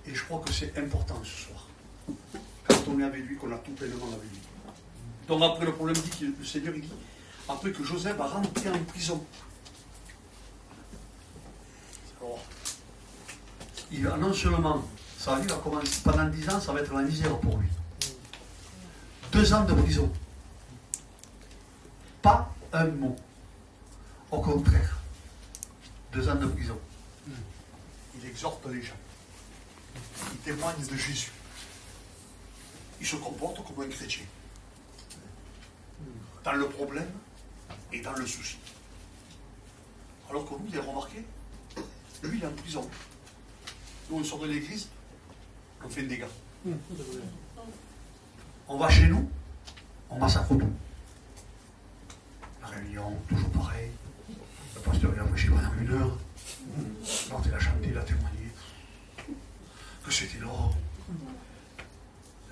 Et je crois que c'est important ce soir. Quand on est avec lui, qu'on a tout pleinement avec lui. Donc après le problème dit, le Seigneur il dit, après que Joseph va rentrer en prison. Alors, il va non seulement, sa vie va commencer, pendant 10 ans, ça va être la misère pour lui. 2 ans de prison. Pas un mot. Au contraire. 2 ans de prison. Il exhorte les gens. Il témoigne de Jésus. Il se comporte comme un chrétien. Dans le problème et dans le souci. Alors que vous, vous avez remarqué, lui, il est en prison. Nous, on sort de l'église, on fait un dégât. On va chez nous, on massacre tout. La réunion, toujours pareil. Le pasteur vient prêcher pendant 1 heure. L'autre, il a chanté, il a témoigné. Que c'était long.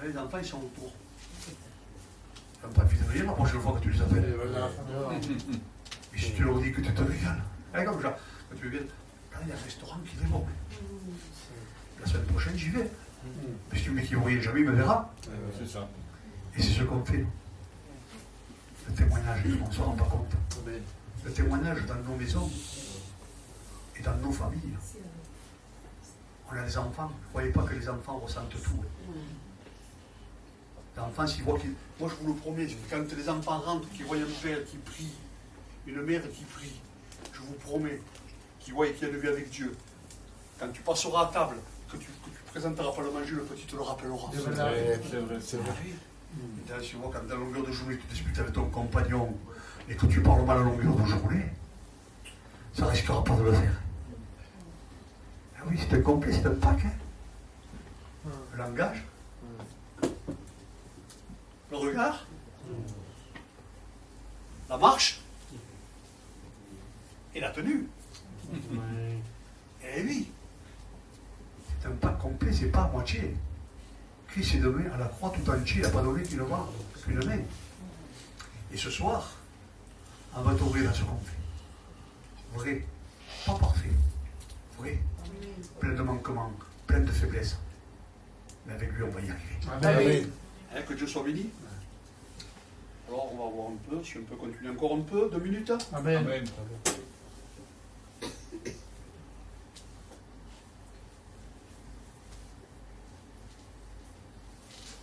Les enfants, ils sont autour. Ils n'ont pas envie de venir la prochaine fois que tu les appelles. Et voilà. Et si tu leur dis que tu te régales, comme ça, quand tu viens, là, il y a un restaurant qui est bon. La semaine prochaine, j'y vais. Mais si tu me dis qu'il ne voyait jamais, il me verra. C'est ça. Et c'est ce qu'on fait. Le témoignage, on ne se rend pas compte. Amen. Le témoignage dans nos maisons et dans nos familles. On a des enfants. Ne croyez pas que les enfants ressentent tout. Les enfants, s'ils voient qu'ils... Moi, je vous le promets, quand les enfants rentrent, qu'ils voient un père qui prie, une mère qui prie, je vous promets, qu'ils voient qu'il y a une vie avec Dieu. Quand tu passeras à table, que tu présenteras pas le manger, le petit te le rappellera. Et voilà. C'est vrai. Et tu vois, quand à longueur de journée, tu discutes avec ton compagnon et que tu parles mal à longueur de journée, ça ne risquera pas de le faire. Ah oui, c'est un complet, c'est un pack. Hein. Le langage, le regard, la marche et la tenue. Eh oui, c'est un pack complet, c'est pas à moitié. Christ est donné à la croix tout entier, il n'a pas donné qu'une main, qu'une main. Et ce soir, on va t'ouvrir à ce qu'on fait. Vrai, pas parfait. Vrai, plein de manquements, plein de faiblesses. Mais avec lui, on va y arriver. Amen. Hein, que Dieu soit béni. Alors, on va voir un peu, si on peut continuer encore un peu, 2 minutes. Amen. Amen.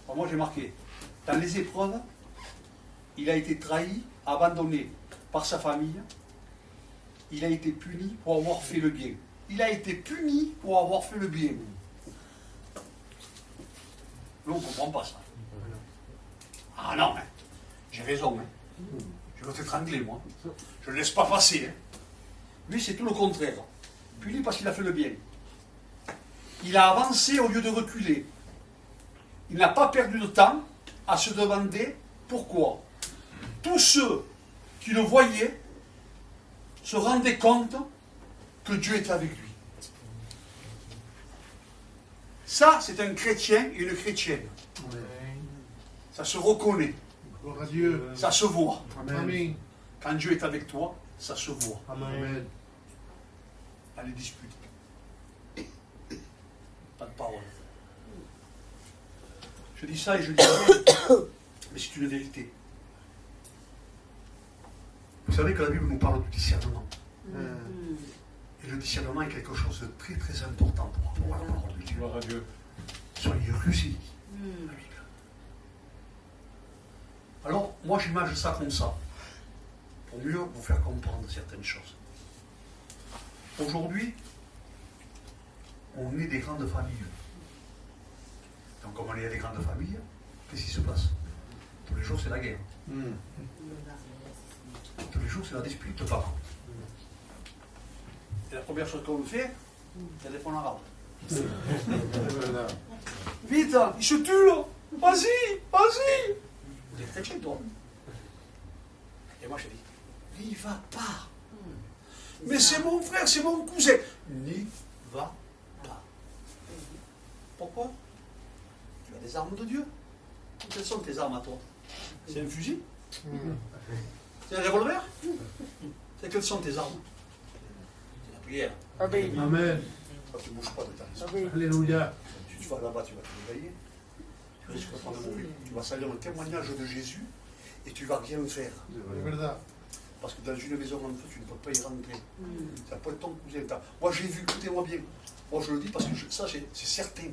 Alors, moi, j'ai marqué, dans les épreuves, il a été trahi, abandonné par sa famille. Il a été puni pour avoir fait le bien. Il a été puni pour avoir fait le bien. Nous, on ne comprend pas ça. Ah non, mais j'ai raison. Hein. Je vais t'étrangler, moi. Je ne laisse pas passer. Hein. Lui, c'est tout le contraire. Puni parce qu'il a fait le bien. Il a avancé au lieu de reculer. Il n'a pas perdu de temps à se demander pourquoi. Tous ceux qui le voyaient se rendaient compte que Dieu était avec lui. Ça, c'est un chrétien et une chrétienne. Amen. Ça se reconnaît, Gloire à Dieu. ça se voit. Amen. Quand Dieu est avec toi, ça se voit. Amen. Pas les disputes. Pas de parole. Je dis ça et je dis ça, mais c'est une vérité. Vous savez que la Bible nous parle du discernement. Et le discernement est quelque chose de très très important pour avoir la parole de Dieu. Gloire à Dieu. Soyez lucides. La Bible. Alors, moi j'image ça comme ça, pour mieux vous faire comprendre certaines choses. Aujourd'hui, on est des grandes familles. Donc, comme on est des grandes familles, qu'est-ce qui se passe? Tous les jours, c'est la guerre. Tous les jours, c'est la dispute de parents. Et la première chose qu'on fait, téléphone arabe. Voilà. Vite, il se tue là. Vas-y, vas-y. Vous êtes chrétien, toi. Et moi, je dis, n'y va pas. Mais c'est mon frère, c'est mon cousin. N'y va pas. Pourquoi? Tu as des armes de Dieu. Quelles sont tes armes à toi? C'est un fusil? C'est un revolver? C'est quelles sont tes armes? C'est la prière. Amen. Toi, tu ne bouges pas de ta maison. Alléluia. Si tu vas là-bas, tu vas te réveiller. Tu risques de prendre mourir. Tu vas saluer le témoignage de Jésus et tu vas rien faire. C'est verdad. Parce que dans une maison en feu, tu ne peux pas y rentrer. Ça peut être ton cousin. Moi, j'ai vu, écoutez-moi bien. Moi, je le dis parce que ça, c'est certain.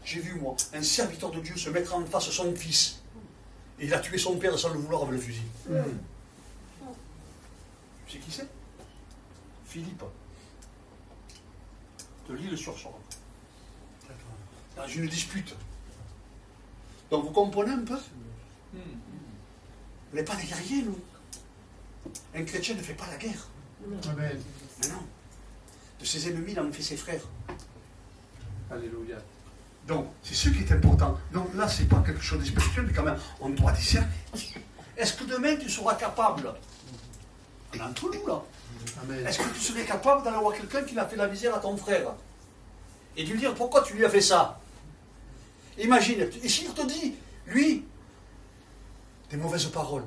J'ai vu, moi, un serviteur de Dieu se mettre en face de son fils. Et il a tué son père sans le vouloir avec le fusil. Tu sais qui c'est? Philippe. De l'île sur Sorgue. Dans une dispute. Donc vous comprenez un peu? On n'est pas des guerriers, nous. Un chrétien ne fait pas la guerre. Amen. Mais non. De ses ennemis, il en fait ses frères. Alléluia. Donc, c'est ce qui est important. Donc là, c'est pas quelque chose de spirituel, mais quand même, on doit discerner. Est-ce que demain, tu seras capable, on est entre nous là, Amen. est-ce que tu serais capable d'aller voir quelqu'un qui a fait la misère à ton frère et de lui dire pourquoi tu lui as fait ça? Imagine, et s'il te dit, lui, des mauvaises paroles,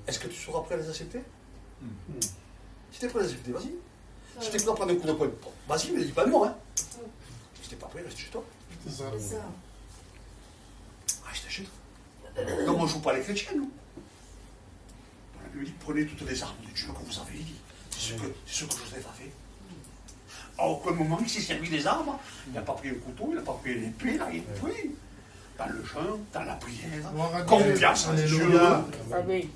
est-ce que tu seras prêt à les accepter? Si tu es prêt à les accepter, vas-y. Si tu es prêt à prendre un coup de poing, vas-y, mais dis pas le mot. Hein. Si tu n'es pas prêt, reste chez toi. C'est ça. Reste chez toi. Donc on ne joue pas les chrétiens, nous. La Bible dit, prenez toutes les armes de Dieu que vous avez dit. C'est ce que Joseph a fait. À aucun moment il s'est servi des armes. Il n'a pas pris un couteau, il n'a pas pris une épée, il n'a rien pris. Dans le jeûne, dans la prière, Gloire à Dieu. confiance en Dieu. Alléluia. Amen.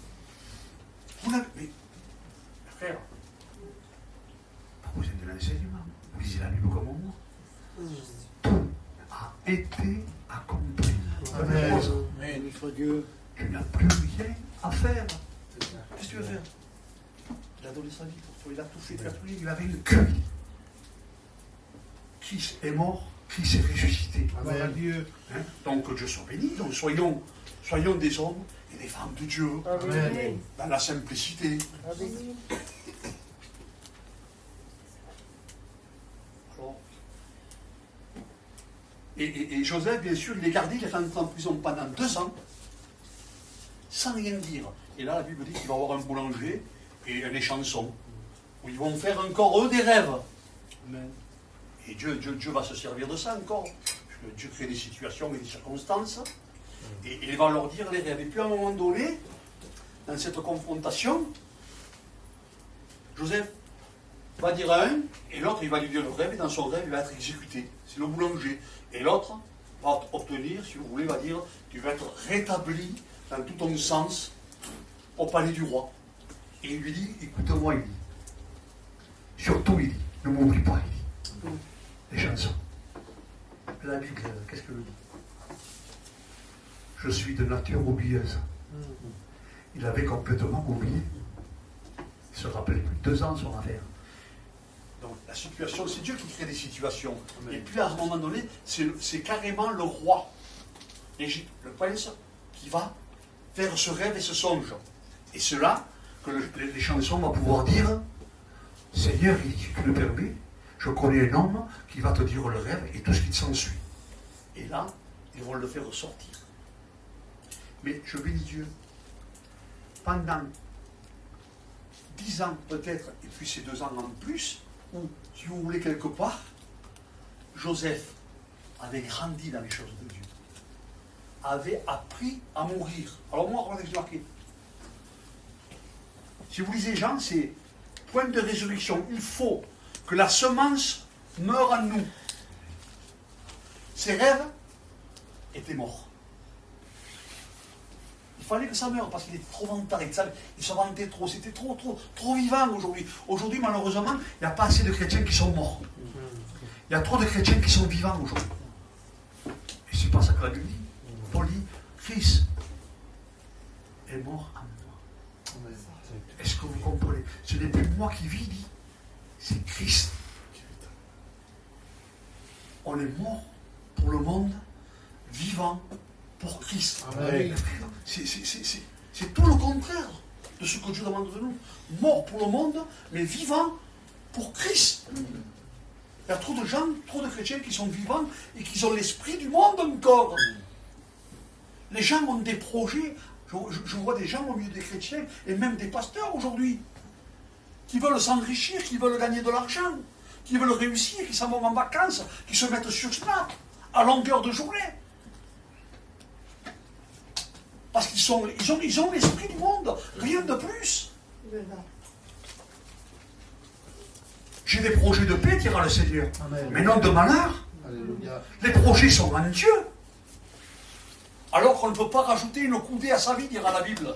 Vous n'avez... Mais, frère, vous êtes de l'enseignement. Vous lisez la Bible comme moi. Tout a été accompli. Amen. Amen. Tu n'as plus rien à faire. Qu'est-ce que tu veux faire? Il a donné sa vie pour toi, il a tout fait, il avait une cueille. Christ est mort, Christ est ressuscité. Gloire à Dieu. Hein? Donc que Dieu soit béni. Donc soyons des hommes et des femmes de Dieu, Amen. dans la simplicité. Alors, et Joseph, bien sûr, il est gardé, il est rentré en prison pendant 2 ans, sans rien dire. Et là, la Bible dit qu'il va y avoir un boulanger et des chansons, où ils vont faire encore eux des rêves. Amen. Et Dieu va se servir de ça encore. Parce que Dieu crée des situations et des circonstances. Et il va leur dire les rêves. Et puis à un moment donné, dans cette confrontation, Joseph va dire à un, et l'autre il va lui dire le rêve, et dans son rêve il va être exécuté. C'est le boulanger. Et l'autre va obtenir, si vous voulez, va dire, tu vas être rétabli dans tout ton sens au palais du roi. Et il lui dit, écoute-moi, il dit. Surtout, il dit, ne m'oublie pas, il dit. Les chansons. La Bible, qu'est-ce que le dit? Je suis de nature oublieuse. Il avait complètement oublié. Il se rappelait plus de 2 ans son affaire. Donc la situation, c'est Dieu qui crée des situations. Et puis à un moment donné, c'est carrément le roi d'Égypte, le prince, qui va faire ce rêve et ce songe. Et cela, que les chansons vont pouvoir dire, Seigneur, il dit, tu le permets, je connais un homme qui va te dire le rêve et tout ce qui s'ensuit. Et là, ils vont le faire ressortir. Mais je bénis Dieu. Pendant 10 ans peut-être, et puis ces 2 ans en plus, où, si vous voulez quelque part, Joseph avait grandi dans les choses de Dieu, avait appris à mourir. Alors moi, regardez ce que j'ai marqué. Si vous lisez Jean, c'est point de résurrection. Il faut que la semence meure en nous. Ses rêves étaient morts. Il fallait que ça meure parce qu'il était trop vantaré. Il se vantait trop. C'était trop vivant aujourd'hui. Aujourd'hui, malheureusement, il n'y a pas assez de chrétiens qui sont morts. Il y a trop de chrétiens qui sont vivants aujourd'hui. Et c'est pas ça que la Bible dit. Paul dit, Christ est mort en moi. Est-ce que vous comprenez? Ce n'est plus moi qui vis, dit. C'est Christ. On est mort pour le monde, vivant pour Christ. Amen. C'est tout le contraire de ce que Dieu demande de nous. Mort pour le monde, mais vivant pour Christ. Il y a trop de gens, trop de chrétiens qui sont vivants et qui ont l'esprit du monde encore. Les gens ont des projets. Je vois des gens au milieu des chrétiens et même des pasteurs aujourd'hui qui veulent s'enrichir, qui veulent gagner de l'argent, qui veulent réussir, qui s'en vont en vacances, qui se mettent sur Snap à longueur de journée. Parce qu'ils ont l'esprit du monde, rien de plus. J'ai des projets de paix, dira le Seigneur, Amen. mais non de malheur. Alléluia. Les projets sont en Dieu. Alors qu'on ne peut pas rajouter une coudée à sa vie, dira la Bible.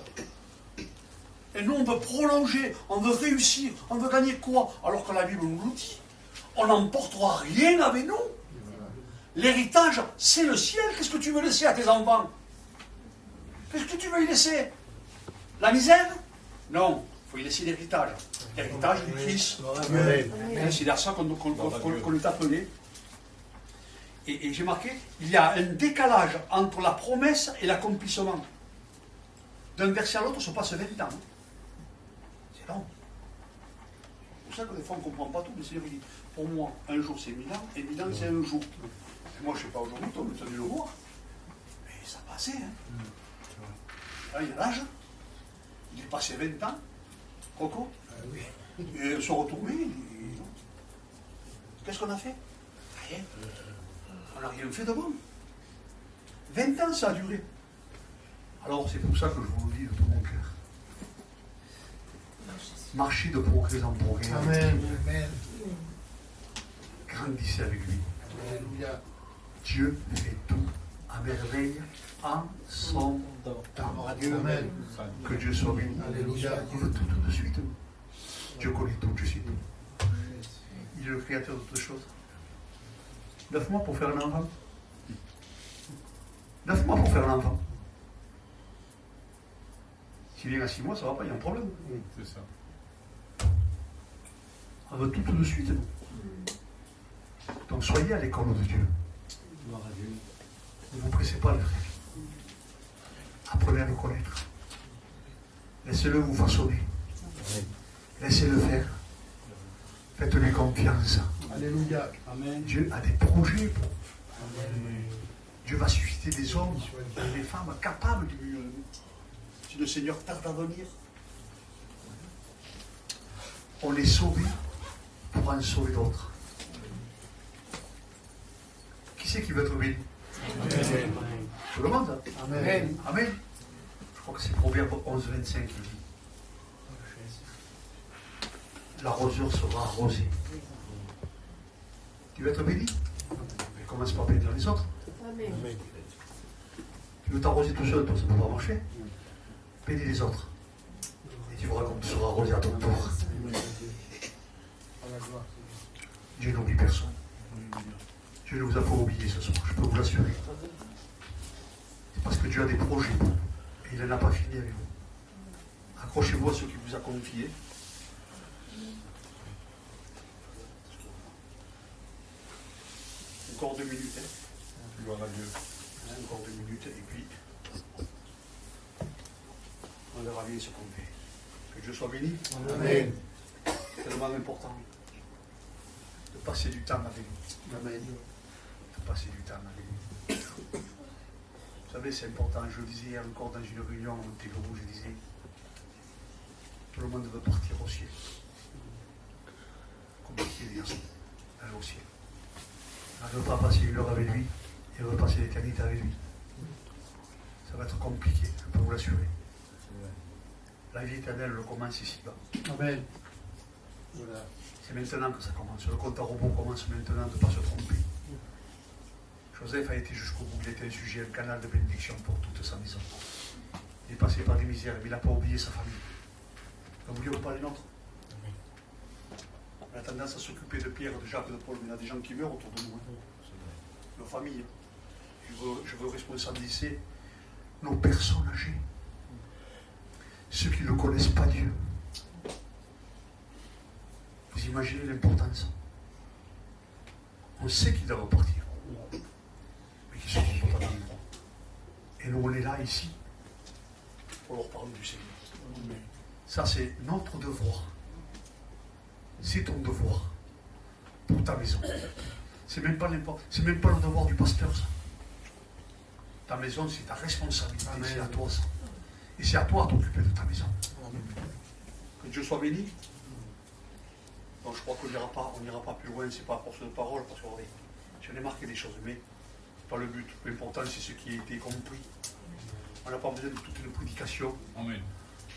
Et nous, on veut prolonger, on veut réussir, on veut gagner quoi? Alors que la Bible nous le dit. On n'emportera rien avec nous. L'héritage, c'est le ciel. Qu'est-ce que tu veux laisser à tes enfants? Qu'est-ce que tu veux y laisser? La misère? Non, il faut y laisser l'héritage. L'héritage du Christ. Amen. C'est à ça qu'on est appelé. Et j'ai marqué, il y a un décalage entre la promesse et l'accomplissement. D'un verset à l'autre, se passe 20 ans. C'est long. C'est pour ça que des fois on ne comprend pas tout, mais c'est dit, pour moi, un jour c'est 1000 ans, et 1000 ans c'est un jour. Et moi je ne sais pas aujourd'hui, toi, tu as dû le voir. Mais ça passait, hein. Là, il y a l'âge. Il est passé 20 ans, Coco. Et se retourner, qu'est-ce qu'on a fait? Rien. On n'a rien fait de bon. 20 ans ça a duré. Alors c'est pour ça que je vous le dis de tout mon cœur. Marchez de progrès en progrès. Amen. Grandissez avec lui. Alléluia. Dieu fait tout à merveille en son temps. Amen. Que Dieu soit béni. Alléluia. Il veut tout de suite. Dieu connaît tout, je sais tout. Il est le créateur de toutes choses. 9 mois pour faire un enfant. 9 mois pour faire un enfant. S'il vient à 6 mois, ça ne va pas, il y a un problème. C'est ça. On veut tout de suite. Donc soyez à l'école de Dieu. Ne vous pressez pas à le faire. Apprenez à le connaître. Laissez-le vous façonner. Laissez-le faire. Faites-lui confiance. Alléluia. Dieu a des projets pour vous. Dieu va susciter des hommes et des femmes capables du mieux. Si le Seigneur tarde à venir, on est sauvés pour en sauver d'autres. Qui c'est qui veut être béni? Tout le monde. Amen. Amen. Je crois que c'est Proverbe 11, 25 qui dit l'arroseur sera arrosé. Tu veux être béni? Mais commence par bénir les autres. Amen. Tu veux t'arroser tout seul, toi, ça ne peut pas marcher. Bénis les autres. Et tu verras comme tu seras arrosé à ton tour. Dieu n'oublie personne. Dieu ne vous a pas oublié ce soir, je peux vous l'assurer. C'est parce que Dieu a des projets pour vous. Et il n'en a pas fini avec vous. Accrochez-vous à ce qu'il vous a confié. Encore 2 minutes. Gloire à Dieu. Encore 2 minutes et puis on verra bien ce qu'on fait. Que Dieu soit béni. Amen. C'est tellement important de passer du temps avec nous. Amen. De passer du temps avec nous. Vous savez, c'est important. Je le disais hier encore dans une réunion au Montégrou, je disais, tout le monde veut partir au ciel. Compliqué de dire ça. Aller au ciel. On ne veut pas passer une heure avec lui, et on veut passer l'éternité avec lui. Ça va être compliqué, je peux vous l'assurer. La vie éternelle, le commence ici-bas. Amen. Voilà. C'est maintenant que ça commence. Le compte à rebours commence maintenant, de ne pas se tromper. Joseph a été jusqu'au bout, il était un sujet, un canal de bénédiction pour toute sa maison. Il est passé par des misères, mais il n'a pas oublié sa famille. N'oublions pas les nôtres. On a tendance à s'occuper de Pierre, de Jacques, de Paul, mais il y a des gens qui meurent autour de nous. Nos familles. Je veux responsabiliser nos personnes âgées. Ceux qui ne connaissent pas Dieu. Vous imaginez l'importance. On sait qu'ils doivent partir, mais qu'ils ne sont pas dans l'endroit. Et nous, on est là, ici, pour leur parler du Seigneur. Ça, c'est notre devoir. C'est ton devoir pour ta maison. C'est même pas le devoir du pasteur, ça. Ta maison, c'est ta responsabilité, c'est à toi, ça. Et c'est à toi de t'occuper de ta maison. Que Dieu soit béni. Donc je crois qu'on n'ira pas plus loin, c'est pas à force de parole, parce que j'en ai marqué des choses, mais c'est pas le but. L'important, c'est ce qui a été compris. On n'a pas besoin de toute une prédication. Amen.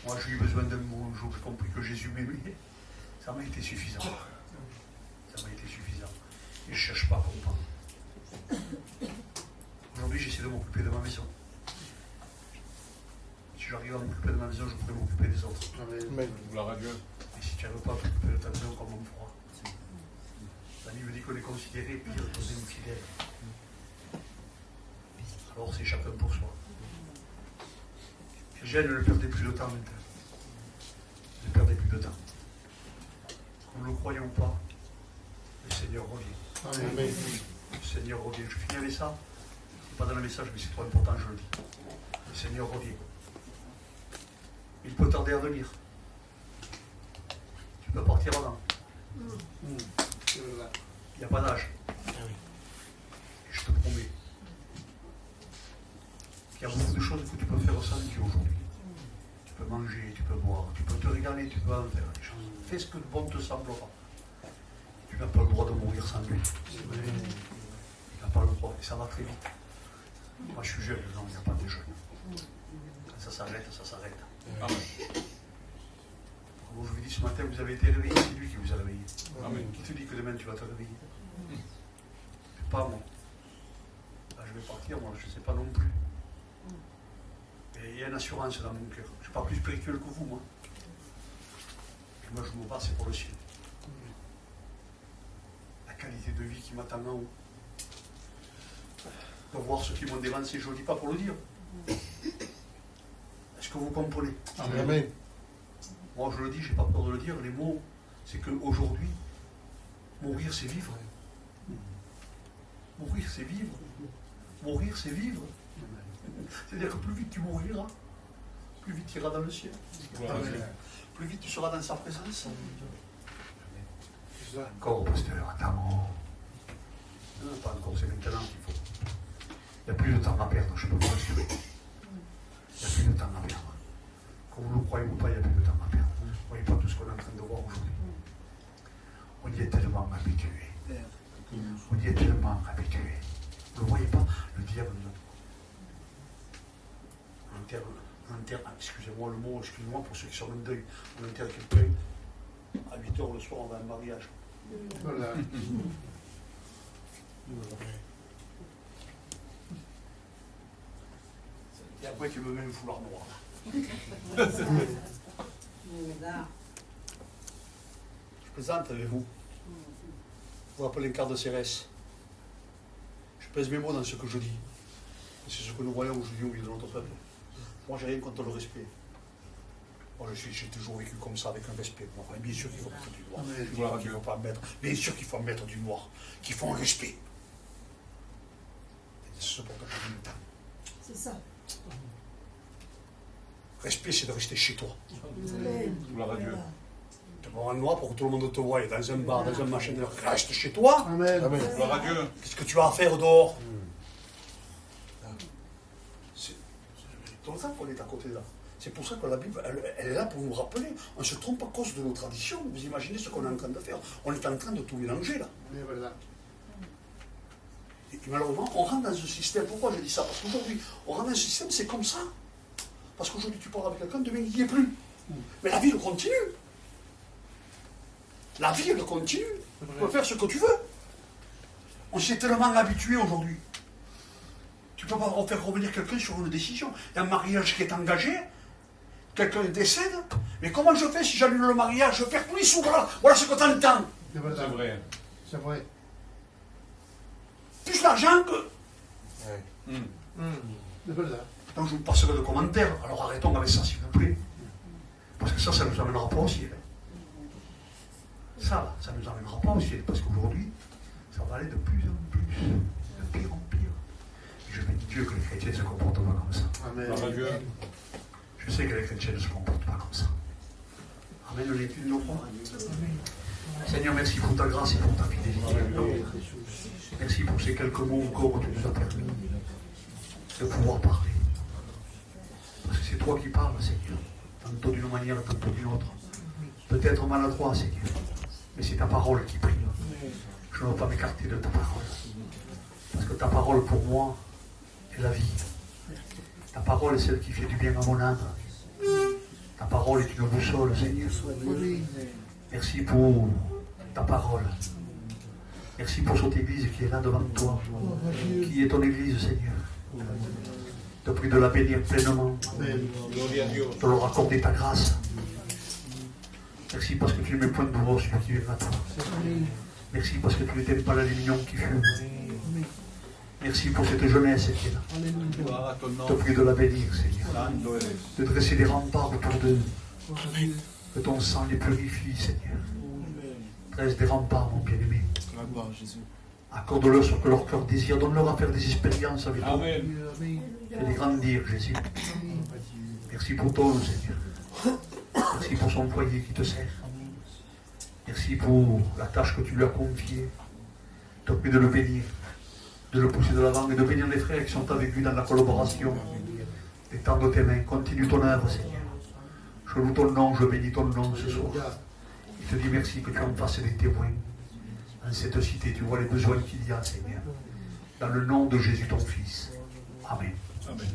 Moi, j'ai eu besoin d'un mot un jour, j'ai compris que Jésus m'aimait. Ça m'a été suffisant. Ça m'a été suffisant. Et je ne cherche pas à comprendre. Aujourd'hui, j'essaie de m'occuper de ma maison. Si j'arrive à m'occuper de ma maison, je pourrais m'occuper des autres. Amen. Gloire à Dieu. Et si tu ne veux pas t'occuper de ta maison, comment on fera? La Bible dit qu'on est considéré pire que des infidèles. Alors c'est chacun pour soi. Les jeunes ne perdez plus de temps maintenant. Ne perdez plus de temps. Comme nous ne le croyons pas, le Seigneur revient. Amen. Le Seigneur revient. Je finis avec ça. C'est pas dans le message, mais c'est trop important, je le dis. Le Seigneur revient. Il peut tarder à venir. Tu peux partir avant. C'est verdad. Il n'y a pas d'âge. Et je te promets qu'il y a beaucoup de choses que tu peux faire sans Dieu aujourd'hui. Tu peux manger, tu peux boire, tu peux te régaler, tu peux en faire des choses. Fais ce que bon te semblera. Tu n'as pas le droit de mourir sans lui. Tu n'as pas le droit, et ça va très vite. Moi je suis jeune, non, il n'y a pas de jeune. Quand ça s'arrête, ça s'arrête. Amen. Bon, je vous dis ce matin, vous avez été réveillé, c'est lui qui vous a réveillé. Amen. Qui te dit que demain tu vas te réveiller? C'est pas moi. Là, je vais partir, moi, je ne sais pas non plus. Et il y a une assurance dans mon cœur. Je ne suis pas plus spirituel que vous, moi. Et moi, je me bats, c'est pour le ciel. La qualité de vie qui m'attend en haut. De voir ceux qui m'ont dévancé, je ne le dis pas pour le dire. Est-ce que vous comprenez? Amen. Moi, je le dis, je n'ai pas peur de le dire. Les mots, c'est qu'aujourd'hui, mourir, c'est vivre. Mourir, c'est vivre. Mourir, c'est vivre. C'est-à-dire que plus vite tu mouriras, plus vite tu iras dans le ciel. Gloire à Dieu. Plus vite tu seras dans sa présence. C'est ça. Encore, pasteur, attends. Non, pas encore, c'est maintenant qu'il faut. Il n'y a plus de temps à perdre, je peux vous rassurer. Il n'y a plus de temps à perdre. Que vous le croyez ou pas, il n'y a plus de temps à perdre. Vous ne voyez pas tout ce qu'on est en train de voir aujourd'hui. On y est tellement habitué. On y est tellement habitué. Vous ne voyez pas, le diable on enterre, excusez-moi le mot, excusez-moi pour ceux qui sont en deuil, on enterre quelqu'un, à 8h le soir on va à un mariage. Voilà. Et après tu me mets un foulard noir. Je plaisante avec vous. Vous rappelez une carte de CRS. Je pèse mes mots dans ce que je dis. C'est ce que nous voyons aujourd'hui au milieu de notre peuple. Moi, j'ai rien contre le respect. Moi, j'ai toujours vécu comme ça, avec un respect. Bon, bien sûr qu'il faut mettre du noir. Je dis pas qu'il faut pas mettre. Bien sûr qu'il faut mettre du noir. Qu'il faut un respect. C'est ce pour que je dis le temps. C'est ça. Respect, c'est de rester chez toi. Gloire à Dieu. Tu vas avoir un noir pour que tout le monde te voie. Dans un bar, dans un machin, reste chez toi. Amen. Gloire à Dieu. Qu'est-ce que tu as à faire dehors? C'est pour ça qu'on est à côté de là. C'est pour ça que la Bible, elle est là pour nous rappeler. On ne se trompe pas à cause de nos traditions. Vous imaginez ce qu'on est en train de faire. On est en train de tout mélanger là. C'est verdad. Et malheureusement, on rentre dans un système. Pourquoi je dis ça? Parce qu'aujourd'hui, on rentre dans un système, c'est comme ça. Parce qu'aujourd'hui, tu parles avec quelqu'un, demain, il n'y est plus. Mais la vie, elle continue. La vie, elle continue. Tu peux faire ce que tu veux. On s'est tellement habitué aujourd'hui. Tu ne peux pas faire revenir quelqu'un sur une décision. Il y a un mariage qui est engagé, quelqu'un décède, mais comment je fais si j'annule le mariage? Je perds tous les sous, voilà ce que tu entends. C'est C'est verdad. vrai. C'est vrai. Plus d'argent que... C'est verdad. Donc je vous passerai le commentaire. Alors arrêtons avec ça, s'il vous plaît. Parce que ça nous amènera pas au ciel. Ça, là, ça nous amènera pas au ciel. Parce qu'aujourd'hui, ça va aller de plus en plus, de pire en pire. Et je bénis Dieu que les chrétiens ne se comportent pas comme ça. Amen. Gloire à Dieu. Je sais que les chrétiens ne se comportent pas comme ça. Amen, le l'étude de nos croix. Seigneur, merci pour ta grâce et pour ta fidélité. Merci pour ces quelques mots encore que tu nous as permis de pouvoir parler. Parce que c'est toi qui parles, Seigneur. Tantôt d'une manière, tantôt d'une autre. Peut-être maladroit, Seigneur. Mais c'est ta parole qui prie. Je ne veux pas m'écarter de ta parole. Parce que ta parole pour moi est la vie. Ta parole est celle qui fait du bien à mon âme. Ta parole est une boussole, Seigneur. Merci pour ta parole. Merci pour cette église qui est là devant toi. Qui est ton église, Seigneur. Te prie de la bénir pleinement. Gloria a Dieu. De leur accorder ta grâce. Merci parce que tu ne mets point de douleur sur qui vient à toi. Merci parce que tu ne t'aimes pas la lumière qui fume. Merci pour cette jeunesse qui est là. Gloire à ton nom. Te prie de la bénir, Seigneur. Santo eres. De dresser des remparts autour d'eux. Que ton sang les purifie, Seigneur. Dresse des remparts, mon bien-aimé. Accorde-leur ce que leur cœur désire. Donne-leur à faire des expériences avec toi. Amen. Fais-les grandir, Jésus. Merci pour toi, Seigneur. Merci pour son foyer qui te sert. Merci pour la tâche que tu lui as confiée. Je te prie de le bénir, de le pousser de l'avant et de bénir les frères qui sont avec lui dans la collaboration. Étends tes mains, continue ton œuvre, Seigneur. Je loue ton nom, je bénis ton nom ce soir. Je te dis merci que tu en fasses des témoins. Dans cette cité, tu vois les besoins qu'il y a, Seigneur. Dans le nom de Jésus, ton Fils. Amen. Amen.